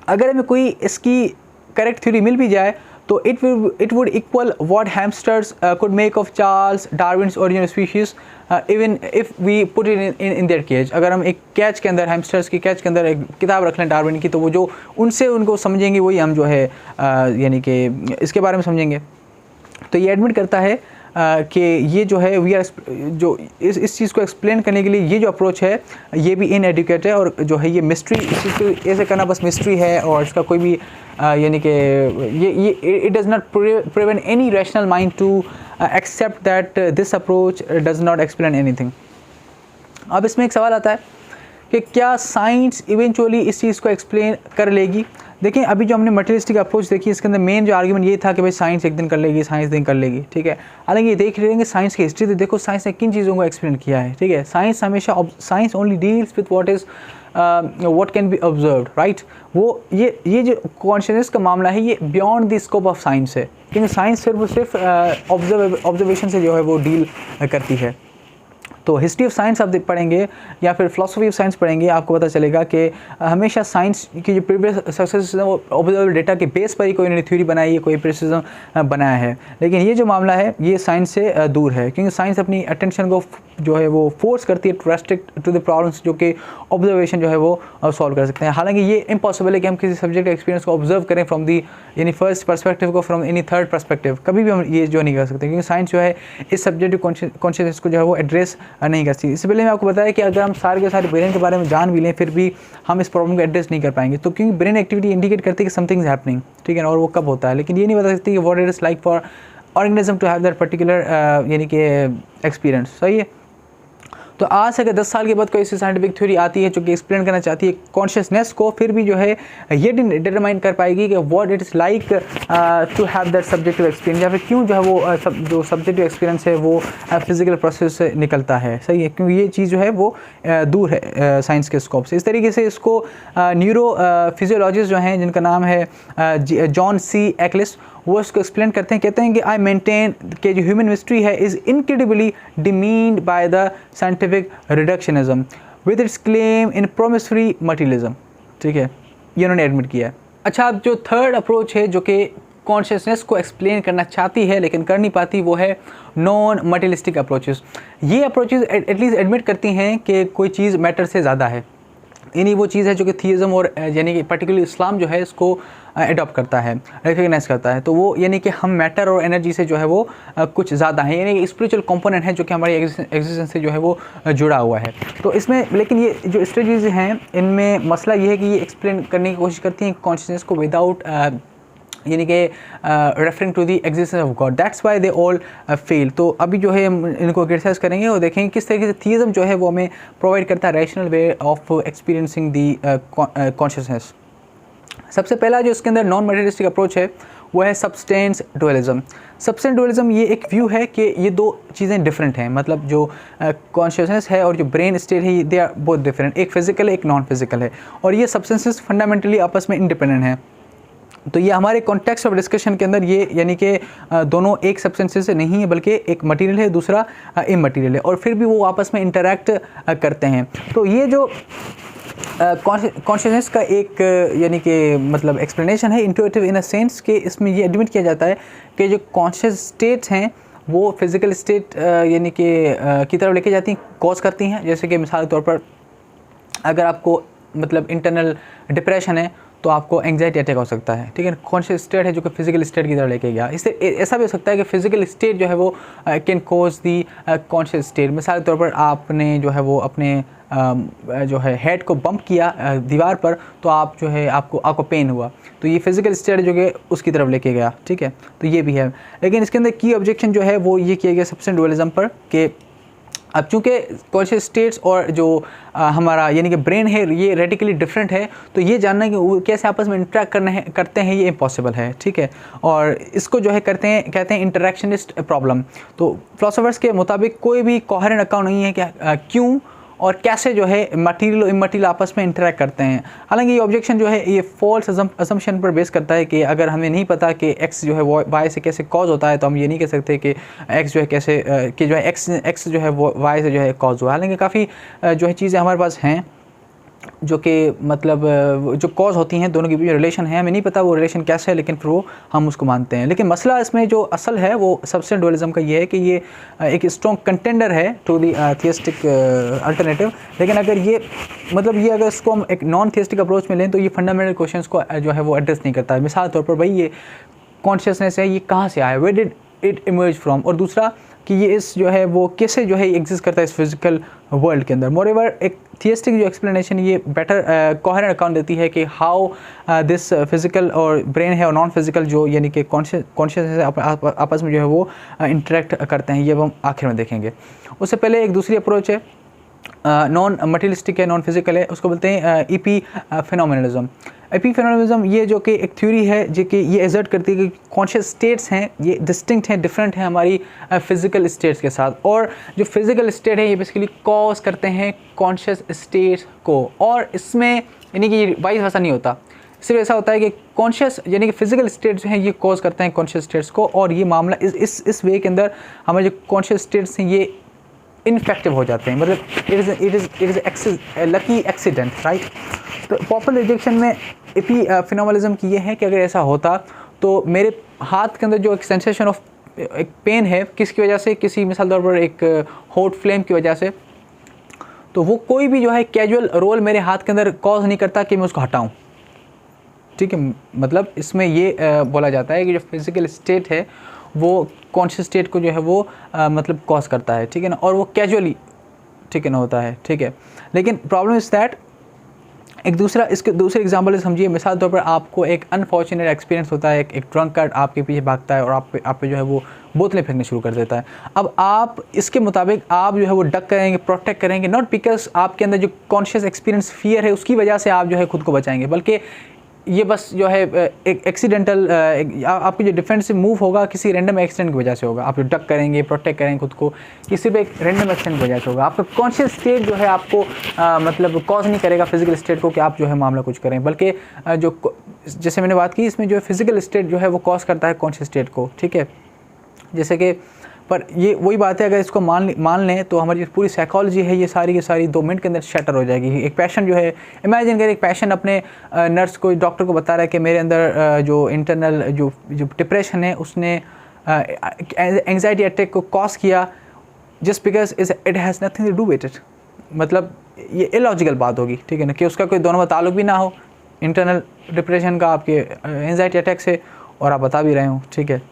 अगर हमें कोई इसकी करेक्ट थ्योरी मिल भी जाए तो it would equal what hamsters could make of Charles Darwin's original species even if we put it in their cage. अगर हम एक कैच के अंदर, हैमस्टर्स की कैच के अंदर एक किताब रख लें डार्विन की, तो वो जो उनसे उनको समझेंगे वही हम जो है यानी कि इसके बारे में समझेंगे। तो ये एडमिट करता है कि ये जो है वी आर जो इस चीज़ को एक्सप्लेन करने के लिए ये जो अप्रोच है ये भी इनएडुकेट है, और जो है ये मिस्ट्री, इस चीज़ को ऐसे करना बस मिस्ट्री है, और इसका कोई भी यानी कि ये it does not prevent any rational mind to accept that this approach does not explain anything. अब इसमें एक सवाल आता है कि क्या साइंस इवेंचुअली इस चीज़ को एक्सप्लेन कर लेगी। देखिए अभी जो हमने मटेरियलिस्टिक अप्रोच देखी, इसके अंदर मेन जो आर्ग्यूमेंट ये था कि भाई साइंस एक दिन कर लेगी, साइंस दिन कर लेगी, ठीक है। हालांकि ये देख रहे हैं साइंस की हिस्ट्री, तो देखो साइंस ने किन चीज़ों को एक्सप्लेन किया है, ठीक है। साइंस हमेशा science only deals with what can be observed, right. वो ये जो कॉन्शियसनेस का मामला है ये beyond the scope of science है, क्योंकि साइंस सिर्फ ऑब्जर्वेशन से जो है वो डील करती है। तो हिस्ट्री ऑफ साइंस आप पढ़ेंगे या फिर फिलोसफी ऑफ साइंस पढ़ेंगे, आपको पता चलेगा कि हमेशा साइंस की जो प्रीवियस सक्सेस है वो ऑब्जर्वेबल डेटा के बेस पर ही कोई नई थ्योरी बनाई है, कोई प्रिसिजम बनाया है। लेकिन ये जो मामला है ये साइंस से दूर है, क्योंकि साइंस अपनी अटेंशन को जो है वो फोर्स करती है to restrict to the problems जो कि ऑब्जर्वेशन जो है वो सॉल्व कर सकते हैं। हालांकि ये इम्पॉसिबल है कि हम किसी सब्जेक्ट एक्सपीरियंस को ऑब्जर्व करें फ्रॉम दी यानी फर्स्ट पर्सपेक्टिव को फ्रॉम एनी थर्ड पर्सपेक्टिव, कभी भी हम ये जो नहीं कर सकते, क्योंकि साइंस जो है इस सब्जेक्टिव कॉन्शियसनेस को जो है वो एड्रेस नहीं कर सकती। इससे पहले मैं आपको बताया कि अगर हम सारे के सारे ब्रेन के बारे में जान भी लें फिर भी हम इस प्रॉब्लम को एड्रेस नहीं कर पाएंगे, तो क्योंकि ब्रेन एक्टिविटी इंडिकेट करती है कि समथिंग इज हैपनिंग, ठीक है, और वो कब होता है, लेकिन ये नहीं बता सकती कि what it is like for organism to have that particular यानी कि एक्सपीरियंस। सही है। तो आज से अगर 10 साल के बाद कोई ऐसी साइंटिफिक थ्योरी आती है जो कि एक्सप्लेन करना चाहती है कॉन्शियसनेस को, फिर भी जो है ये डिटरमाइन कर पाएगी कि what it is like to have that subjective experience, या फिर क्यों जो है वो जो सब्जेक्टिव एक्सपीरियंस है वो फिजिकल प्रोसेस से निकलता है। सही है, क्योंकि ये चीज़ जो है वो दूर है साइंस के स्कोप से। इस तरीके से इसको न्यूरो फिजियोलॉजिस्ट जो हैं जिनका नाम है जॉन सी एक्लिस, वो इसको एक्सप्लेन करते हैं, कहते हैं कि आई मेंटेन कि जो ह्यूमन मिस्ट्री है is incredibly demeaned by the scientific reductionism with its claim in promissory materialism, ठीक है, ये उन्होंने एडमिट किया है। अच्छा, अब जो थर्ड अप्रोच है जो कि कॉन्शियसनेस को एक्सप्लेन करना चाहती है लेकिन कर नहीं पाती, वो है नॉन मटेरियलिस्टिक अप्रोचेस। ये अप्रोचेस एटलीस्ट एडमिट करती हैं कि कोई चीज़ मैटर से ज़्यादा है, यानी वो चीज़ है जो कि थियज़म और यानी कि पर्टिकुलर इस्लाम जो है इसको एडॉप्ट करता है, रिकग्नाइज करता है। तो वो यानी कि हम मैटर और एनर्जी से जो है वो कुछ ज़्यादा है, यानी कि स्पिरिचुअल कंपोनेंट है जो कि हमारी एग्जिस्टेंस से जो है वो जुड़ा हुआ है। तो इसमें लेकिन ये जो स्ट्रेटजीज हैं इनमें मसला ये है कि ये एक्सप्लेन करने की कोशिश करती हैं कॉन्शियसनेस को विदाउट यानी कि referring to the existence of God, that's why they all fail. तो अभी जो है हम इनको क्रिटिसाइज करेंगे और देखेंगे किस तरीके से थियज़म जो है वो हमें प्रोवाइड करता है rational way of experiencing the consciousness. सबसे पहला जो इसके अंदर नॉन मटेरियलिस्टिक अप्रोच है वो है सब्सटेंस डुअलिज्म। सब्सटेंस डुअलिज्म ये एक व्यू है कि ये दो चीज़ें डिफरेंट हैं, मतलब जो कॉन्शियसनेस है और जो ब्रेन स्टेट है दे आर बोथ डिफरेंट, एक फिजिकल है एक नॉन फिजिकल है, और ये सब्सटेंसेस फंडामेंटली आपस में इंडिपेंडेंट हैं। तो ये हमारे कॉन्टेक्स्ट ऑफ डिस्कशन के अंदर ये यानी कि दोनों एक सब्सटेंसेस से नहीं है बल्कि एक मटेरियल है दूसरा इमटेरियल है, और फिर भी वो आपस में इंटरैक्ट करते हैं। तो ये जो कॉन्शियसनेस का एक यानी कि मतलब एक्सप्लेनेशन है इंट्यूटिव इन अ सेंस कि इसमें ये एडमिट किया जाता है कि जो कॉन्शियस स्टेट्स हैं वो फिज़िकल स्टेट यानी कि की तरफ लेके जाती हैं, कॉज करती हैं। जैसे कि मिसाल के तौर पर अगर आपको मतलब इंटरनल डिप्रेशन है तो आपको एंग्जाइटी अटैक हो सकता है, ठीक है। कॉन्शियस स्टेट है जो कि फिजिकल स्टेट की तरफ लेके गया। इससे ऐसा भी हो सकता है कि फिजिकल स्टेट जो है वो can cause the conscious state. मिसाल के तौर पर आपने जो है वो अपने जो है हेड को बम्प किया दीवार पर, तो आप जो है आपको पेन हुआ, तो ये फिजिकल स्टेट जो है उसकी तरफ लेके गया, ठीक है। तो ये भी है, लेकिन इसके अंदर की ऑब्जेक्शन जो है वो ये किया गया सब्सटेंस डुअलिज्म पर कि अब चूँकि कॉन्शियस स्टेट्स और जो हमारा यानी कि ब्रेन है ये रेडिकली डिफरेंट है, तो ये जानना कि वो कैसे आपस में इंटरेक्ट करते हैं ये इम्पॉसिबल है, ठीक है। और इसको जो है कहते हैं इंटरेक्शनिस्ट प्रॉब्लम। तो फिलोसोफर्स के मुताबिक कोई भी कोहेरेंट अकाउंट नहीं है कि क्यों और कैसे जो है मटीरियल और इमटीरियल आपस में इंटरेक्ट करते हैं। हालांकि ये ऑब्जेक्शन जो है ये फॉल्स असम्पशन पर बेस करता है कि अगर हमें नहीं पता कि एक्स जो है वाई से कैसे कॉज होता है, तो हम ये नहीं कह सकते कि एक्स जो है कैसे कि जो है एक्स जो है वो वाई से जो है कॉज हुआ। हालांकि काफ़ी जो है चीज़ें हमारे पास हैं जो कि मतलब जो कॉज होती हैं, दोनों के बीच रिलेशन है, हमें नहीं पता वो रिलेशन कैसे है, लेकिन फिर वो हम उसको मानते हैं। लेकिन मसला इसमें जो असल है वो सब्सटेंस डुअलिज्म का ये है कि ये एक स्ट्रॉन्ग कंटेंडर है टू दी थियस्टिक अल्टरनेटिव। लेकिन अगर ये मतलब ये अगर इसको हम एक नॉन थियस्टिक अप्रोच में लें तो ये फंडामेंटल क्वेश्चंस को जो है वो एड्रेस नहीं करता है। मिसाल तौर पर भाई ये कॉन्शियसनेस है, ये कहाँ से आया, where did it emerge from, और दूसरा कि ये इस जो है वो कैसे जो है एग्जिस्ट करता है इस फिजिकल वर्ल्ड के अंदर। मोरेवर एक थियस्टिक जो एक्सप्लेनेशन ये बेटर कोहेरेंट अकाउंट देती है कि हाउ दिस फिजिकल और ब्रेन है और नॉन फिजिकल जो यानी कि कॉन्शियसनेस आपस में जो है वो इंटरेक्ट करते हैं। ये हम आखिर में देखेंगे। उससे पहले एक दूसरी अप्रोच है नॉन मटेरियलिस्टिक है, नॉन फिजिकल है, उसको बोलते हैं ईपी फिनोमिनलिज्म। ईपी फिनोमिनलिज्म ये जो कि एक थ्योरी है जो कि ये एजर्ट करती है कि कॉन्शियस स्टेट्स हैं ये डिस्टिंक्ट हैं, डिफरेंट हैं हमारी फिजिकल स्टेट्स के साथ, और जो फिजिकल स्टेट है ये बेसिकली कॉज करते हैं कॉन्शियस स्टेट्स को। और इसमें यानी कि वाइस वैसा नहीं होता, सिर्फ ऐसा होता है कि कॉन्शियस यानी कि फिजिकल स्टेट जो है ये कॉज करते हैं कॉन्शियस स्टेट्स को, और ये मामला इस वे के अंदर हमारे जो कॉन्शियस स्टेट्स हैं ये इनफेक्टिव हो जाते हैं। मतलब it is lucky accident, right. तो पॉपुलर रिजेक्शन में ईपी फिनोमिनलिज्म की ये है कि अगर ऐसा होता तो मेरे हाथ के अंदर जो एक सेंसेशन ऑफ एक पेन है किसकी वजह से, किसी मिसाल तौर पर एक हॉट फ्लेम की वजह से, तो वो कोई भी जो है कैजुअल रोल मेरे हाथ के अंदर कॉज नहीं करता कि मैं उसको हटाऊँ, ठीक है। मतलब इसमें ये बोला जाता है कि जो फिजिकल स्टेट है वो कॉन्शियस स्टेट को जो है वो मतलब कॉज करता है, ठीक है ना, और वो कैजुअली, ठीक है ना, होता है, ठीक है। लेकिन प्रॉब्लम इज़ दैट एक दूसरा इसके दूसरे एग्जांपल समझिए। मिसाल तौर पर आपको एक अनफॉर्चुनेट एक्सपीरियंस होता है, एक ड्रंक कार्ड आपके पीछे भागता है और आप पे जो है वो बोतलें फेंकने शुरू कर देता है। अब आप इसके मुताबिक आप जो है वो डक करेंगे, प्रोटेक्ट करेंगे, नॉट बिकॉज आपके अंदर जो कॉन्शियस एक्सपीरियंस फियर है उसकी वजह से आप जो है खुद को बचाएंगे, बल्कि ये बस जो है एक एक्सीडेंटल आपकी जो डिफेंसिव मूव होगा किसी रैंडम एक्सीडेंट की वजह से होगा। आप जो डक करेंगे, प्रोटेक्ट करेंगे खुद को, ये सिर्फ एक रैंडम एक्सीडेंट की वजह से होगा। आपका कॉन्शियस स्टेट जो है आपको मतलब कॉज नहीं करेगा फिजिकल स्टेट को कि आप जो है मामला कुछ करें, बल्कि जो जैसे मैंने बात की इसमें जो है फिजिकल स्टेट जो है वो कॉज करता है कॉन्शियस स्टेट को, ठीक है। जैसे कि पर ये वही बात है, अगर इसको मान लें तो हमारी पूरी साइकोलॉजी है ये सारी की सारी 2 मिनट के अंदर शटर हो जाएगी। एक पेशेंट जो है, इमेजिन करें एक पेशेंट अपने नर्स को, डॉक्टर को बता रहा है कि मेरे अंदर जो इंटरनल जो डिप्रेशन है उसने एंग्जाइटी अटैक को कॉज किया just because it has nothing to do with it. मतलब ये इलॉजिकल बात होगी, ठीक है ना, कि उसका कोई दोनों में ताल्लुक भी ना हो इंटरनल डिप्रेशन का आपके एंग्जाइटी अटैक से, और आप बता भी रहे हो, ठीक है।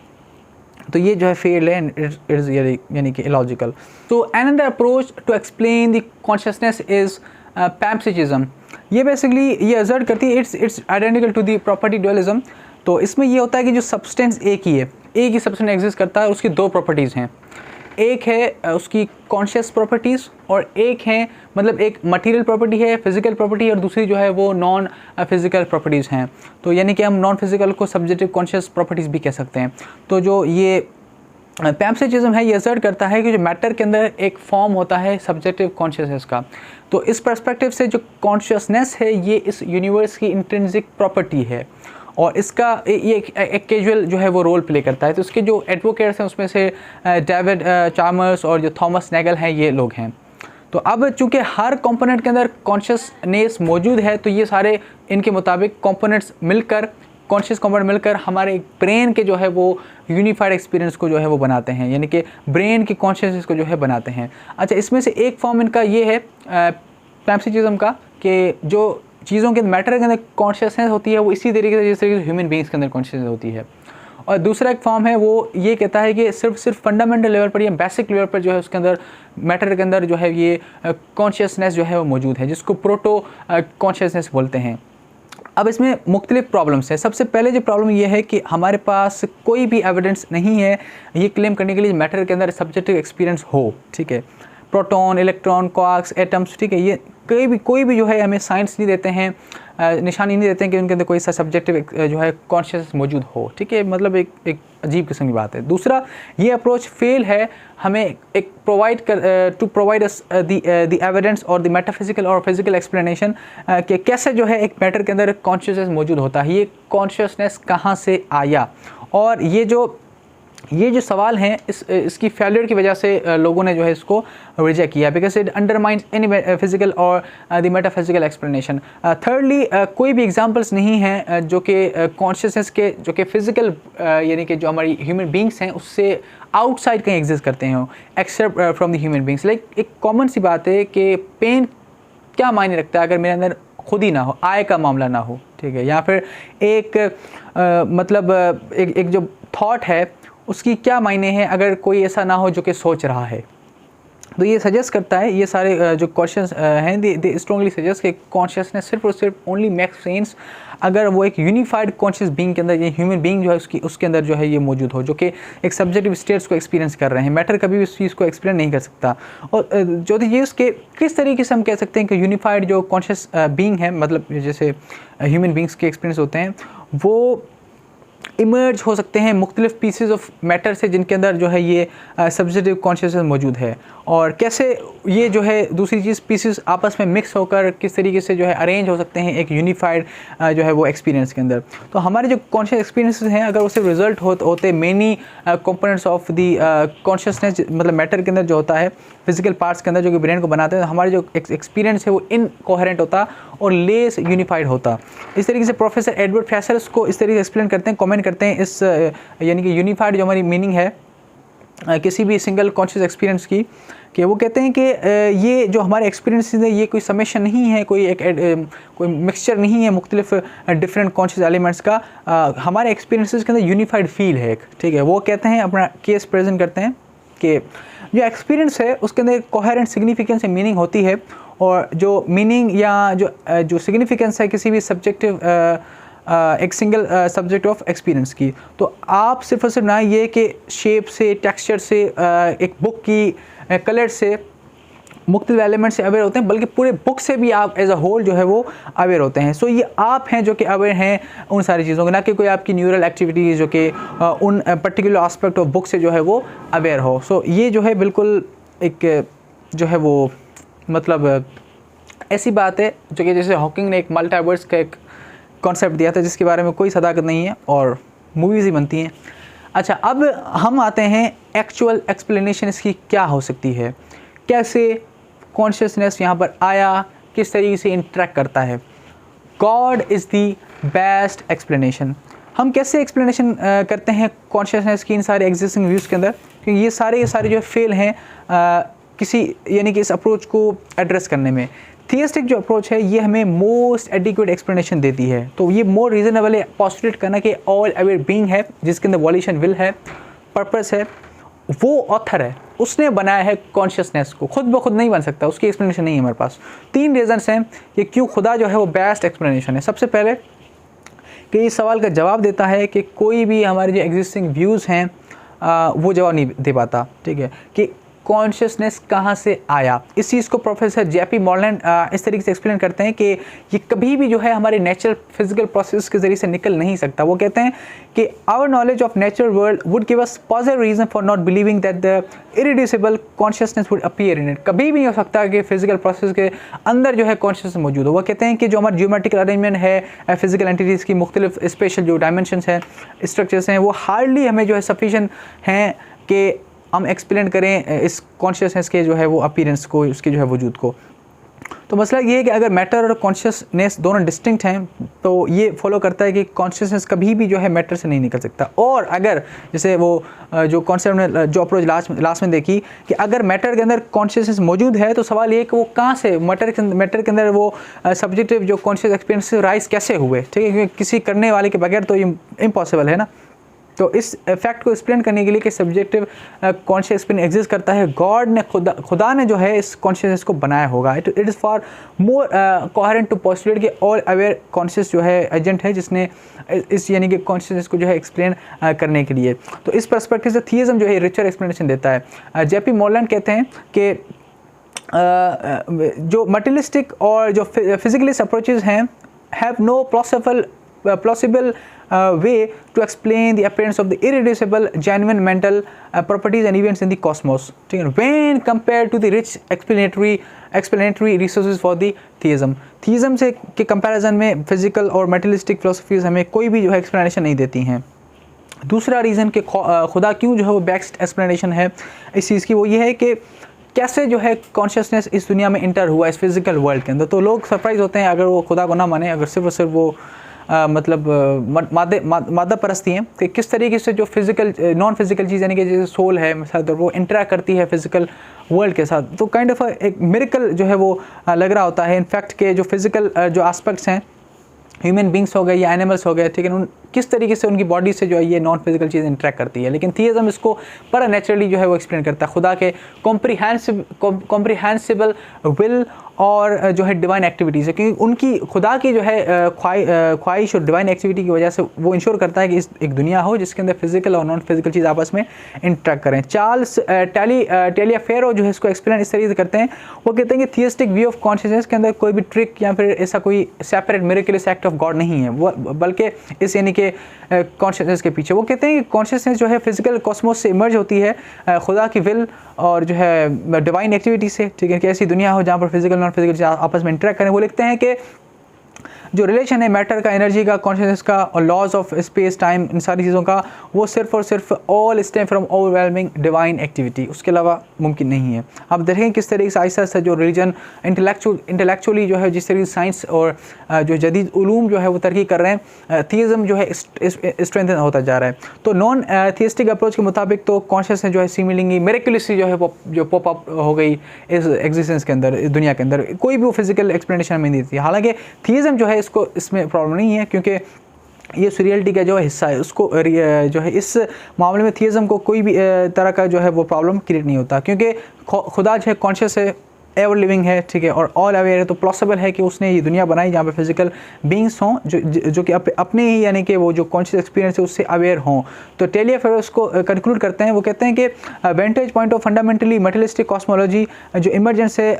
तो ये जो है फेल है, इट इज़ यानी कि इलॉजिकल। तो another approach to explain the consciousness is panpsychism. ये बेसिकली ये असर्ट करती है it's identical to the property dualism. तो इसमें ये होता है कि जो सब्सटेंस एक ही है, एक ही सब्सटेंस एग्जिस्ट करता है, उसकी 2 प्रॉपर्टीज़ हैं। एक है उसकी कॉन्शियस प्रॉपर्टीज़ और एक है मतलब एक मटेरियल प्रॉपर्टी है, फिजिकल प्रॉपर्टी, और दूसरी जो है वो नॉन फिजिकल प्रॉपर्टीज़ हैं। तो यानी कि हम नॉन फिजिकल को सब्जेक्टिव कॉन्शियस प्रॉपर्टीज़ भी कह सकते हैं। तो जो ये पैम्पसिज्म है ये असर्ट करता है कि जो मैटर के अंदर एक फॉर्म होता है सब्जेक्टिव कॉन्शियसनेस का। तो इस पर्सपेक्टिव से जो कॉन्शियसनेस है ये इस यूनिवर्स की इंट्रिंसिक प्रॉपर्टी है, और इसका ये एक कैजुअल जो है वो रोल प्ले करता है। तो उसके जो एडवोकेट्स हैं उसमें से डेविड चार्मर्स और जो थॉमस नेगल हैं ये लोग हैं। तो अब चूंकि हर कंपोनेंट के अंदर कॉन्शियसनेस मौजूद है, तो ये सारे इनके मुताबिक कंपोनेंट्स मिलकर, कॉन्शियस कंपोनेंट मिलकर हमारे ब्रेन के जो है वो यूनिफाइड एक्सपीरियंस को जो है वो बनाते हैं, यानी कि ब्रेन की कॉन्शियसनेस को जो है बनाते हैं। अच्छा, इसमें से एक फॉर्म इनका ये है पैम्पसिज्म का कि जो चीज़ों के मैटर के अंदर कॉन्शियसनेस होती है वो इसी तरीके से जिस तरीके से ह्यूमन बींग्स के अंदर कॉन्शियसनेस होती है। और दूसरा एक फॉर्म है वो ये कहता है कि सिर्फ फंडामेंटल लेवल पर या बेसिक लेवल पर जो है उसके अंदर मैटर के अंदर जो है ये कॉन्शियसनेस जो है वो मौजूद है, जिसको प्रोटो कॉन्शियसनेस बोलते हैं। अब इसमें मुख्तलिफ प्रॉब्लम्स हैं। सबसे पहले जो प्रॉब्लम ये है कि हमारे पास कोई भी एविडेंस नहीं है ये क्लेम करने के लिए मैटर के अंदर सब्जेक्टिव एक्सपीरियंस हो, ठीक है। प्रोटॉन, इलेक्ट्रॉन, क्वार्क्स, एटम्स, ठीक है, ये कोई भी जो है हमें साइंस नहीं देते हैं, निशानी नहीं देते हैं कि उनके अंदर कोई सा सब्जेक्टिव जो है कॉन्शियसनेस मौजूद हो, ठीक है, मतलब एक अजीब किस्म की बात है। दूसरा, ये अप्रोच फेल है हमें एक to provide us the evidence और द मेटाफिजिकल और फिजिकल एक्सप्लेनेशन कि कैसे जो है एक मैटर के अंदर कॉन्शियसनेस मौजूद होता है, ये कॉन्शियसनेस कहाँ से आया। और ये जो सवाल हैं इसकी फेलियर की वजह से लोगों ने जो है इसको रिजेक्ट किया, because it undermines any physical और द मेटाफिजिकल एक्सप्लेनेशन। थर्डली, कोई भी एग्जांपल्स नहीं हैं जो कि कॉन्शियसनेस के जो कि फिजिकल यानी कि जो हमारी ह्यूमन बींग्स हैं उससे आउटसाइड कहीं एग्जिस्ट करते हैं except from the human beings. Like एक कॉमन सी बात है कि पेन क्या मायने रखता है अगर मेरे अंदर खुद ही ना हो, आय का मामला ना हो, ठीक है, या फिर एक जो थॉट है उसकी क्या मायने हैं अगर कोई ऐसा ना हो जो कि सोच रहा है। तो ये सजेस्ट करता है, ये सारे जो क्वेश्चंस हैं दे स्ट्रॉन्गली सजेस्ट कि कॉन्शियसनेस सिर्फ और सिर्फ ओनली मेक्स सेंस अगर वो एक यूनिफाइड कॉन्शियस बीइंग के अंदर, ये ह्यूमन बीइंग जो है उसके अंदर जो है ये मौजूद हो, जो कि एक सब्जेक्टिव स्टेट्स को एक्सपीरियंस कर रहे हैं। मैटर कभी भी उस चीज़ को एक्सप्लेन नहीं कर सकता। और जो ये उसके किस तरीके से हम कह सकते हैं कि यूनिफाइड जो कॉन्शियस बीइंग है, मतलब जैसे ह्यूमन बींग्स के एक्सपीरियंस होते हैं, वो इमर्ज हो सकते हैं मुख्तलिफ पीसेज ऑफ मैटर से जिनके अंदर जो है ये सब्जेक्टिव कॉन्शियसनेस मौजूद है, और कैसे ये जो है दूसरी चीज़ पीसेस आपस में मिक्स होकर किस तरीके से जो है अरेंज हो सकते हैं एक यूनिफाइड जो है वो एक्सपीरियंस के अंदर। तो हमारे जो कॉन्शियस एक्सपीरियंसेस हैं अगर उससे रिजल्ट होते many components of the consciousness, मतलब मैटर के अंदर जो होता है फिजिकल पार्ट्स के अंदर जो कि ब्रेन को बनाते हैं, तो हमारे जो एक्सपीरियंस है वो इनकोहेरेंट होता और लेस यूनिफाइड होता। इस तरीके से प्रोफेसर एडवर्ड फ्रेसर इसको इस तरीके से एक्सप्लेन करते हैं, कमेंट करते हैं इस यानी कि यूनिफाइड जो हमारी मीनिंग है किसी भी सिंगल कॉन्शियस एक्सपीरियंस की, कि वो कहते हैं कि ये जो हमारे एक्सपीरियंसेस है ये कोई समेशन नहीं है, कोई मिक्सचर नहीं है मुख्तलिफ डिफरेंट कॉन्शियस एलिमेंट्स का। हमारे एक्सपीरियंसेस के अंदर यूनिफाइड फील है एक, ठीक है। वो कहते हैं, अपना केस प्रेजेंट करते हैं कि जो एक्सपीरियंस है उसके अंदर कोहेरेंट सिग्निफिकेंस या मीनिंग होती है, और जो मीनिंग या जो सिग्निफिकेंस है किसी भी सब्जेक्टिव एक सिंगल सब्जेक्ट ऑफ एक्सपीरियंस की, तो आप सिर्फ और सिर्फ ना ये कि शेप से, टेक्सचर से, एक बुक की कलर से, मुख्तलिफ एलिमेंट से अवेयर होते हैं, बल्कि पूरे बुक से भी आप एज अ होल जो है वो अवेयर होते हैं। सो ये आप हैं जो कि अवेयर हैं उन सारी चीज़ों के, ना कि कोई आपकी न्यूरल एक्टिविटीज़ जो कि उन पर्टिकुलर एस्पेक्ट ऑफ बुक से जो है वो अवेयर हो। सो ये जो है बिल्कुल एक जो है वो मतलब ऐसी बात है जो कि जैसे हॉकिंग ने एक मल्टीवर्स का एक कॉन्सेप्ट दिया था जिसके बारे में कोई सदाकत नहीं है और मूवीज़ ही बनती हैं। अच्छा, अब हम आते हैं एक्चुअल एक्सप्लेनेशन इसकी क्या हो सकती है, कैसे कॉन्शियसनेस यहाँ पर आया, किस तरीके से इंटरेक्ट करता है। God is the best explanation. हम कैसे एक्सप्लेनेशन करते हैं कॉन्शियसनेस की इन सारे एग्जिस्टिंग व्यूज़ के अंदर, क्योंकि ये सारे जो फेल हैं किसी यानी कि इस अप्रोच को एड्रेस करने में। थियस्टिक जो अप्रोच है ये हमें मोस्ट एडिक्वेट एक्सप्लेनेशन देती है। तो ये मोर रीजनेबल है पॉस्टुलेट करना कि ऑल अवेयर बीइंग है जिसके अंदर वॉल्यूशन विल है, पर्पस है, वो ऑथर है, उसने बनाया है कॉन्शियसनेस को, खुद ब खुद नहीं बन सकता, उसकी एक्सप्लेनेशन नहीं है हमारे पास। 3 रीजन्स हैं कि क्यों खुदा जो है वो बेस्ट एक्सप्लेनेशन है। सबसे पहले कि इस सवाल का जवाब देता है कि कोई भी हमारे जो एग्जिस्टिंग व्यूज़ हैं वो जवाब नहीं दे पाता, ठीक है, कि कॉन्शियसनेस कहाँ से आया। इस चीज़ को प्रोफेसर जेपी मॉर्लैंड इस तरीके से एक्सप्लेन करते हैं कि ये कभी भी जो है हमारे नेचुरल फिजिकल प्रोसेस के ज़रिए से निकल नहीं सकता। वो कहते हैं कि our knowledge of natural world would give us positive reason for not believing that the irreducible consciousness would appear in it. कभी भी नहीं हो सकता कि फिजिकल प्रोसेस के अंदर जो है कॉन्शियसनेस मौजूद हो। वो कहते हैं कि जो हमारा ज्योमेट्रिकल अरेंजमेंट है फिजिकल एंटिटीज़ की मुख्तलिफ स्पेशल जो डायमेंशंस हैं, स्ट्रक्चर्स हैं, वो हार्डली हमें जो है सफिशेंट हैं कि हम एक्सप्लेन करें इस कॉन्शियसनेस के जो है वो अपीयरेंस को, उसके जो है वजूद को। तो मसला ये है कि अगर मैटर और कॉन्शियसनेस दोनों डिस्टिंक्ट हैं तो ये फॉलो करता है कि कॉन्शियसनेस कभी भी जो है मैटर से नहीं निकल सकता। और अगर जैसे वो जो कॉन्सेप्ट में जो अप्रोच लास्ट में देखी कि अगर मैटर के अंदर कॉन्शियसनेस मौजूद है तो सवाल ये कि वो कहाँ से मैटर के अंदर वो सब्जेक्टिव जो कॉन्शियस एक्सपीरियंस राइज कैसे हुए, ठीक है, क्योंकि किसी करने वाले के बगैर तो ये इम्पॉसिबल है ना। तो इस फैक्ट को एक्सप्लेन करने के लिए कि सब्जेक्टिव कॉन्शियस एक्सपीरियंस एग्जिस्ट करता है, गॉड ने खुदा ने जो है इस कॉन्शियसनेस को बनाया होगा। It is far more coherent to postulate कि ऑल अवेयर कॉन्शियस जो है एजेंट है जिसने इस यानी कि कॉन्शियसनेस को जो है एक्सप्लेन करने के लिए। तो इस पर्सपेक्टिव से थियज्म जो है रिचर एक्सप्लेनेशन देता है। जेपी मॉर्लैंड कहते हैं कि जो मटेरियलिस्टिक और जो फिजिकलिस्ट अप्रोचेज हैं have no plausible way to explain the appearance of the irreducible genuine mental properties and events in the cosmos, ठीक है, when compared to the rich explanatory resources for the theism से के comparison में physical और materialistic philosophies हमें कोई भी जो है एक्सप्लेनेशन नहीं देती हैं। दूसरा रीज़न कि खुदा क्यों जो है वो बेस्ट एक्सप्लेनेशन है इस चीज़ की, वो ये है कि कैसे जो है कॉन्शियसनेस इस दुनिया में इंटर हुआ इस फिजिकल वर्ल्ड के अंदर। तो लोग सरप्राइज होते हैं अगर वो खुदा को ना माने, अगर सिर्फ और सिर्फ वो मतलब मादा परस्ती हैं कि किस तरीके से जो फिजिकल नॉन फिजिकल चीज़ यानी कि जैसे सोल है साथ वो इंटरेक्ट करती है फिजिकल वर्ल्ड के साथ। तो काइंड ऑफ एक मिरेकल जो है वो लग रहा होता है इनफैक्ट के जो फिजिकल जो एस्पेक्ट्स हैं ह्यूमन बींग्स हो गए या एनिमल्स हो गए, ठीक है, किस तरीके से उनकी बॉडी से जो है ये नॉन फिजिकल चीज़ इंटरेक्ट करती है। लेकिन थियज्म इसको पर नेचुरली जो है वो एक्सप्लेन करता है खुदा के कॉम्प्रिहेंसिबल विल और जो है डिवाइन एक्टिविटीज़ है, क्योंकि उनकी खुदा की जो है ख्वाहिश और डिवाइन एक्टिविटी की वजह से वो इंश्योर करता है कि इस एक दुनिया हो जिसके अंदर फिजिकल और नॉन फिजिकल चीज़ आपस में इंटरेक्ट करें। चार्ल्स टेलियाफेरो जो है इसको एक्सप्लेन इस तरीके से करते हैं। वो कहते हैं कि थियस्टिक व्यू ऑफ कॉन्शियसनेस के अंदर कोई भी ट्रिक या फिर ऐसा कोई separate miraculous act of God नहीं है, वो बल्कि इस यानी कि कॉन्शियसनेस के पीछे वो कहते हैं कि कॉन्शियसनेस जो है फिजिकल कॉस्मोस से इमर्ज होती है खुदा की विल और जो है डिवाइन एक्टिविटी से, ठीक है, कि ऐसी दुनिया हो जहाँ पर फिजिकल नॉन फिजिकल आपस में इंटरेक्ट करें। वो लिखते हैं कि जो रिलेशन है मैटर का, एनर्जी का, कॉन्शियसनेस का और लॉज ऑफ स्पेस टाइम, इन सारी चीज़ों का वो सिर्फ और सिर्फ all stem from overwhelming divine activity, उसके अलावा मुमकिन नहीं है। आप देखें किस तरीके से आहिस्ता आहिस्ता जो रिलीजन इंटेलेक्चुअली जो है जिस तरीके से साइंस और जो जदीद उलूम जो है वो तरक्की कर रहे हैं, थियज्म जो है स्ट्रेंथन होता जा रहा है। तो नॉन थियस्टिक अप्रोच के मुताबिक तो कॉन्शियसनेस जो है सीमिलिंगली मेरेकुलसली जो है जो पॉप अप हो गई इस एग्जिस्टेंस के अंदर, इस दुनिया के अंदर, कोई भी वो फिजिकल एक्सप्लेनेशन में नहीं देती। हालांकि थियज्म जो है इसको इसमें प्रॉब्लम नहीं है क्योंकि ये रियलिटी का जो हिस्सा है उसको जो है इस मामले में थियज्म को कोई भी तरह का जो है वो प्रॉब्लम क्रिएट नहीं होता, क्योंकि खुदा जो है कॉन्शियस है, एवर लिविंग है, ठीक है, और ऑल अवेयर है। तो पॉसिबल है कि उसने ये दुनिया बनाई जहाँ पे फिजिकल बींग्स हों जो कि अपने ही यानी कि वो जो कॉन्शियस एक्सपीरियंस है उससे अवेयर हों। तो टेलियाफेरो उसको कंक्लूड करते हैं, वो कहते हैं कि वेंटेज point of fundamentally materialistic cosmology जो इमर्जेंस है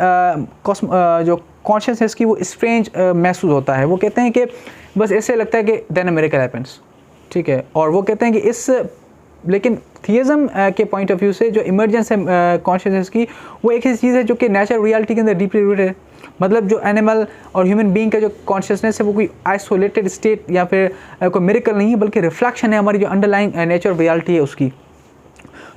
जो कॉन्शियसनेस की वो स्ट्रेंज महसूस होता है। वो कहते हैं कि बस ऐसे लगता है कि देन अ मिरेकल हैपेंस, ठीक है, और वो कहते हैं कि इस लेकिन थियज्म के पॉइंट ऑफ व्यू से जो इमर्जेंस है कॉन्शियसनेस की वो एक ऐसी चीज़ है जो कि नेचुरल रियलिटी के अंदर डीपली रूटेड है। मतलब जो एनिमल और ह्यूमन बीइंग का जो कॉन्शियसनेस है वो कोई आइसोलेटेड स्टेट या फिर कोई मिरेकल नहीं है, बल्कि रिफ्लेक्शन है हमारी जो अंडरलाइंग नेचुरल रियलिटी है उसकी।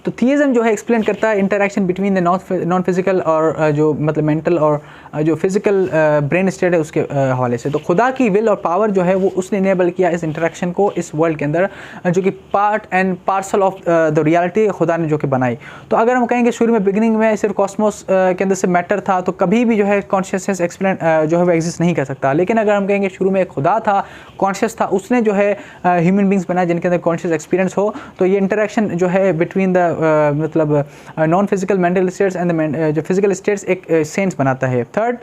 तो थियज्म जो है एक्सप्लेन करता है interaction between the non physical और जो मतलब मेंटल और जो फिजिकल ब्रेन स्टेट है उसके हवाले से। तो खुदा की विल और पावर जो है वो उसने इनेबल किया इस इंटरेक्शन को इस वर्ल्ड के अंदर, जो कि part and parcel of the reality खुदा ने जो कि बनाई। तो अगर हम कहेंगे शुरू में बिगिनिंग में सिर्फ कॉस्मोस के अंदर से मैटर था तो कभी भी जो है कॉन्शियसनेस एक्सप्लेन जो है वो एग्जिस्ट नहीं कर सकता। लेकिन अगर हम कहेंगे शुरू में एक खुदा था, कॉन्शियस था, उसने जो है ह्यूमन बींग्स बनाए जिनके अंदर कॉन्शियस एक्सपीरियंस हो, तो ये इंटरेक्शन जो है बिटवीन द मतलब non physical mental states and जो फिजिकल स्टेट्स एक सेंस बनाता है। थर्ड,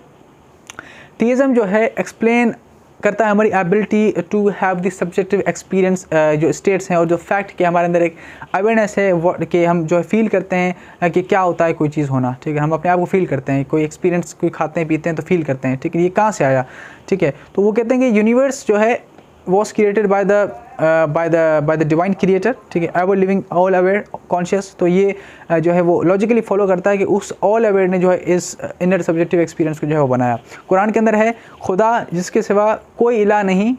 थियज्म जो है एक्सप्लेन करता है हमारी ability to have the subjective experience जो स्टेट्स हैं और जो फैक्ट कि हमारे अंदर एक अवेयरनेस है कि हम जो है फील करते हैं कि क्या होता है कोई चीज़ होना, ठीक है, हम अपने आप को फील करते हैं, कोई एक्सपीरियंस कोई खाते हैं पीते हैं तो फील करते हैं, ठीक है, ये कहाँ से आया, ठीक है। तो वो कहते हैं कि यूनिवर्स जो है was created by the divine creator, ठीक है, ever living all aware conscious। तो ये जो है वो लॉजिकली फॉलो करता है कि उस ऑल अवेयर ने जो है इस इनर सब्जेक्टिव एक्सपीरियंस को जो है वो बनाया। कुरान के अंदर है खुदा जिसके सिवा कोई इला नहीं,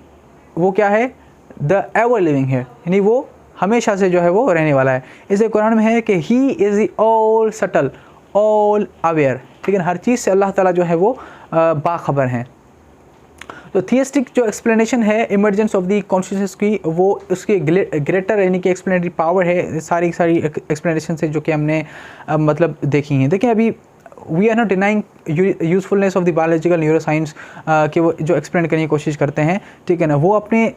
वो क्या है, द एवर लिविंग है, यानी वो हमेशा से जो है वो रहने वाला है। इसे कुरान में है कि he is all subtle all aware, ठीक है, हर चीज़ से अल्लाह ताला जो है वो बाखबर हैं। तो थियस्टिक जो एक्सप्लेनेशन है इमर्जेंस ऑफ दी कॉन्शियसनेस की, वो उसकी ग्रेटर यानी कि एक्सप्लेनेटरी पावर है सारी एक्सप्लेनेशन से जो कि हमने मतलब देखी हैं। देखिए अभी we are not denying usefulness of the biological neuroscience कि वो जो एक्सप्लेन करने की कोशिश करते हैं, ठीक है ना, वो अपने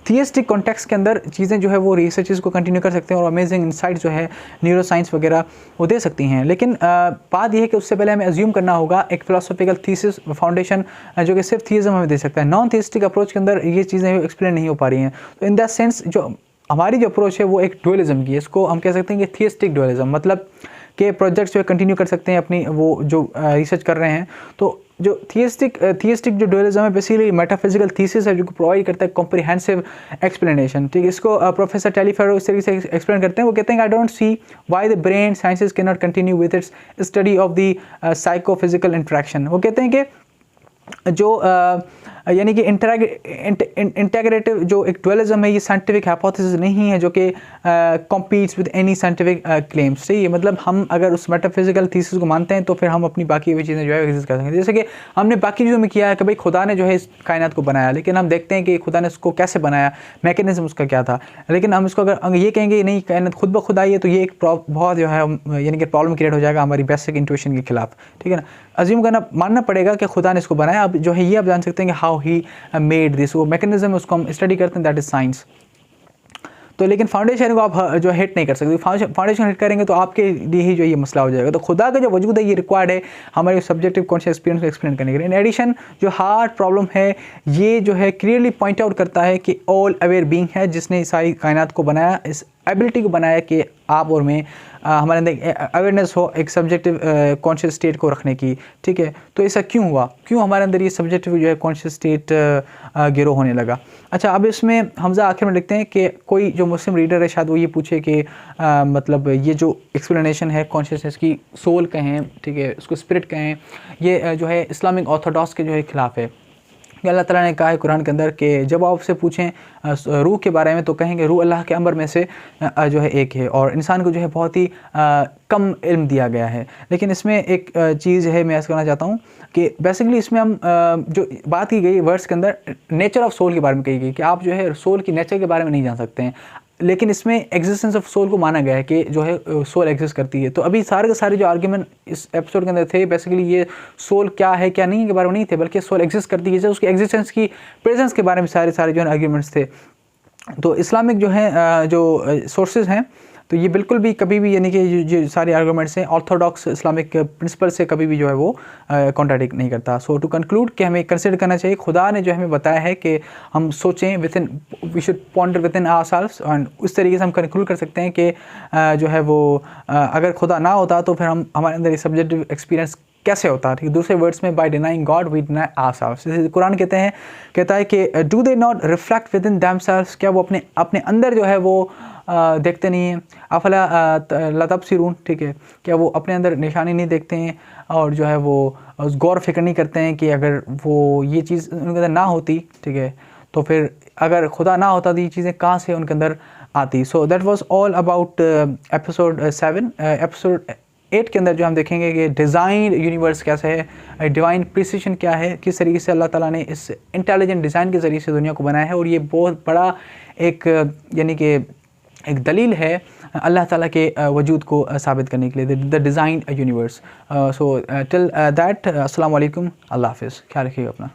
थियस्टिक कॉन्टेक्स्ट के अंदर चीज़ें जो है वो रिसर्चेस को कंटिन्यू कर सकते हैं और अमेजिंग इंसाइट जो है न्यूरो साइंस वगैरह वो दे सकती हैं। लेकिन बात यह है कि उससे पहले हमें अज्यूम करना होगा एक फिलोसॉफिकल थीसिस फाउंडेशन जो कि सिर्फ थियज्म हमें दे सकता है। नॉन थियस्टिक अप्रोच के अंदर ये चीज़ें एक्सप्लेन नहीं हो पा रही हैं। तो इन दैट सेंस जो हमारी जो अप्रोच है वो एक डुअलिज्म की है, इसको हम कह सकते हैं कि थियस्टिक डुअलिज्म। मतलब के प्रोजेक्ट्स जो है कंटिन्यू कर सकते हैं अपनी वो जो रिसर्च कर रहे हैं। तो जो थियस्टिक जो डुअलिज्म है बेसिकली मेटाफिजिकल थीसिस है जो प्रोवाइड करता है कॉम्प्रिहेंसिव एक्सप्लेनेशन, ठीक है। इसको प्रोफेसर टेलीफेरो इस तरीके से एक्सप्लेन करते हैं। वो कहते हैं I don't see why the brain sciences can not continue with its study of the psychophysical interaction. वो कहते हैं कि जो यानी कि इंटेग्रेटिव जो एक डुअलिज्म है ये साइंटिफिक हाइपोथेसिस नहीं है जो कि कॉम्पीट्स विद एनी साइंटिफिक क्लेम्स, सही है। मतलब हम अगर उस मेटाफिजिकल थीसिस को मानते हैं तो फिर हम अपनी बाकी भी चीज़ें जो है एग्जिस्ट कर सकते हैं। जैसे कि हमने बाकी चीज़ों में किया है कि भाई खुदा ने जो है इस कायनात को बनाया, लेकिन हम देखते हैं कि खुदा ने इसको कैसे बनाया, मैकेनिज्म उसका क्या था। लेकिन हम इसको अगर ये कहेंगे नहीं कायनात खुद ब खुद आई है तो ये एक बहुत जो है यानी कि प्रॉब्लम क्रिएट हो जाएगा हमारी बेसिक इंट्यूशन के खिलाफ, ठीक है ना। अज्यूम करना मानना पड़ेगा कि खुदा ने इसको बनाया। अब जो है ये आप जान सकते हैं कि हाउ ही मेड दिस, वो मैकेनिज्म उसको हम स्टडी करते हैं, दैट इज साइंस। तो लेकिन फाउंडेशन को आप जो हिट नहीं कर सकते, फाउंडेशन हिट करेंगे तो आपके लिए ही जो ये मसला हो जाएगा। तो खुदा का जो वजूद है ये रिक्वायर्ड है हमारे सब्जेक्टिव कॉन्शियस एक्सपीरियंस को एक्सप्लेन करने के लिए। इन एडिशन जो हार्ट प्रॉब्लम है ये जो है क्लियरली पॉइंट आउट करता है कि ऑल अवेयर बीइंग है जिसने सारी कायनात को बनाया, इस एबिलिटी को बनाया कि आप और मैं हमारे अंदर अवेयरनेस हो एक सब्जेक्टिव कॉन्शियस स्टेट को रखने की, ठीक है। तो ऐसा क्यों हुआ, क्यों हमारे अंदर ये सब्जेक्टिव जो है कॉन्शियस स्टेट गिरो होने लगा। अच्छा, अब इसमें हमजा आखिर में लिखते हैं कि कोई जो मुस्लिम रीडर है शायद वो ये पूछे कि मतलब ये जो एक्सप्लेनेशन है कॉन्शियसनेस की, सोल कहें, ठीक है, उसको स्पिरिट कहें, ये जो है इस्लामिक ऑर्थोडॉक्स के जो है खिलाफ है। अल्लाह ताला ने कहा है कुरान के अंदर कि जब आप उससे पूछें रूह के बारे में तो कहेंगे रूह अल्लाह के अम्र में से जो है एक है और इंसान को जो है बहुत ही कम इल्म दिया गया है। लेकिन इसमें एक चीज़ है मैं ऐसा करना चाहता हूँ कि बेसिकली इसमें हम जो बात की गई वर्ड्स के अंदर नेचर ऑफ सोल के बारे में कही गई कि आप जो है सोल की नेचर के बारे में नहीं जान सकते हैं, लेकिन इसमें एग्जिस्टेंस ऑफ सोल को माना गया है कि जो है सोल एग्जिस्ट करती है। तो अभी सारे के सारे जो आर्ग्यूमेंट इस एपिसोड के अंदर थे बेसिकली ये सोल क्या है क्या नहीं के बारे में नहीं थे, बल्कि सोल एग्जिस्ट करती है उसकी एग्जिस्टेंस की प्रेजेंस के बारे में सारे जो है आर्ग्यूमेंट्स थे। तो इस्लामिक जो है जो सोर्सेज हैं तो ये बिल्कुल भी कभी भी यानी कि जो सारे आर्गूमेंट्स हैं ऑर्थोडॉक्स इस्लामिक प्रिंसिपल से कभी भी जो है वो कॉन्ट्राडिक्ट नहीं करता। सो टू कंक्लूड कि हमें कंसिडर करना चाहिए खुदा ने जो हमें बताया है कि हम सोचें we should ponder within ourselves, and उस तरीके से हम कंक्लूड कर सकते हैं कि जो है वो अगर खुदा ना होता तो फिर हमारे अंदर ये सब्जेक्टिव एक्सपीरियंस कैसे होता, ठीक है। दूसरे वर्ड्स में by denying God we deny ourselves. जैसे कुरान कहता है कि do they not reflect within themselves, क्या वो अपने अंदर जो है वो देखते नहीं हैं। अफला लतबसिरून, ठीक है, क्या वो अपने अंदर निशानी नहीं देखते हैं और जो है वो गौर फिक्र नहीं करते हैं कि अगर वो ये चीज़ उनके अंदर ना होती, ठीक है, तो फिर अगर खुदा ना होता तो ये चीज़ें कहाँ से उनके अंदर आती। So that was all about episode 7। Episode 8 के अंदर जो हम देखेंगे कि डिज़ाइन यूनिवर्स कैसे है, डिवाइन प्रिसिशन क्या है, किस तरीके से अल्लाह ताला ने इस इंटेलिजेंट डिज़ाइन के ज़रिए से दुनिया को बनाया है। और ये बहुत बड़ा एक यानी कि एक दलील है अल्लाह ताला के वजूद को साबित करने के लिए, the design universe. So till that अस्सलाम वालेकुम, अल्लाह हाफ़िज़, ख्याल रखिएगा अपना।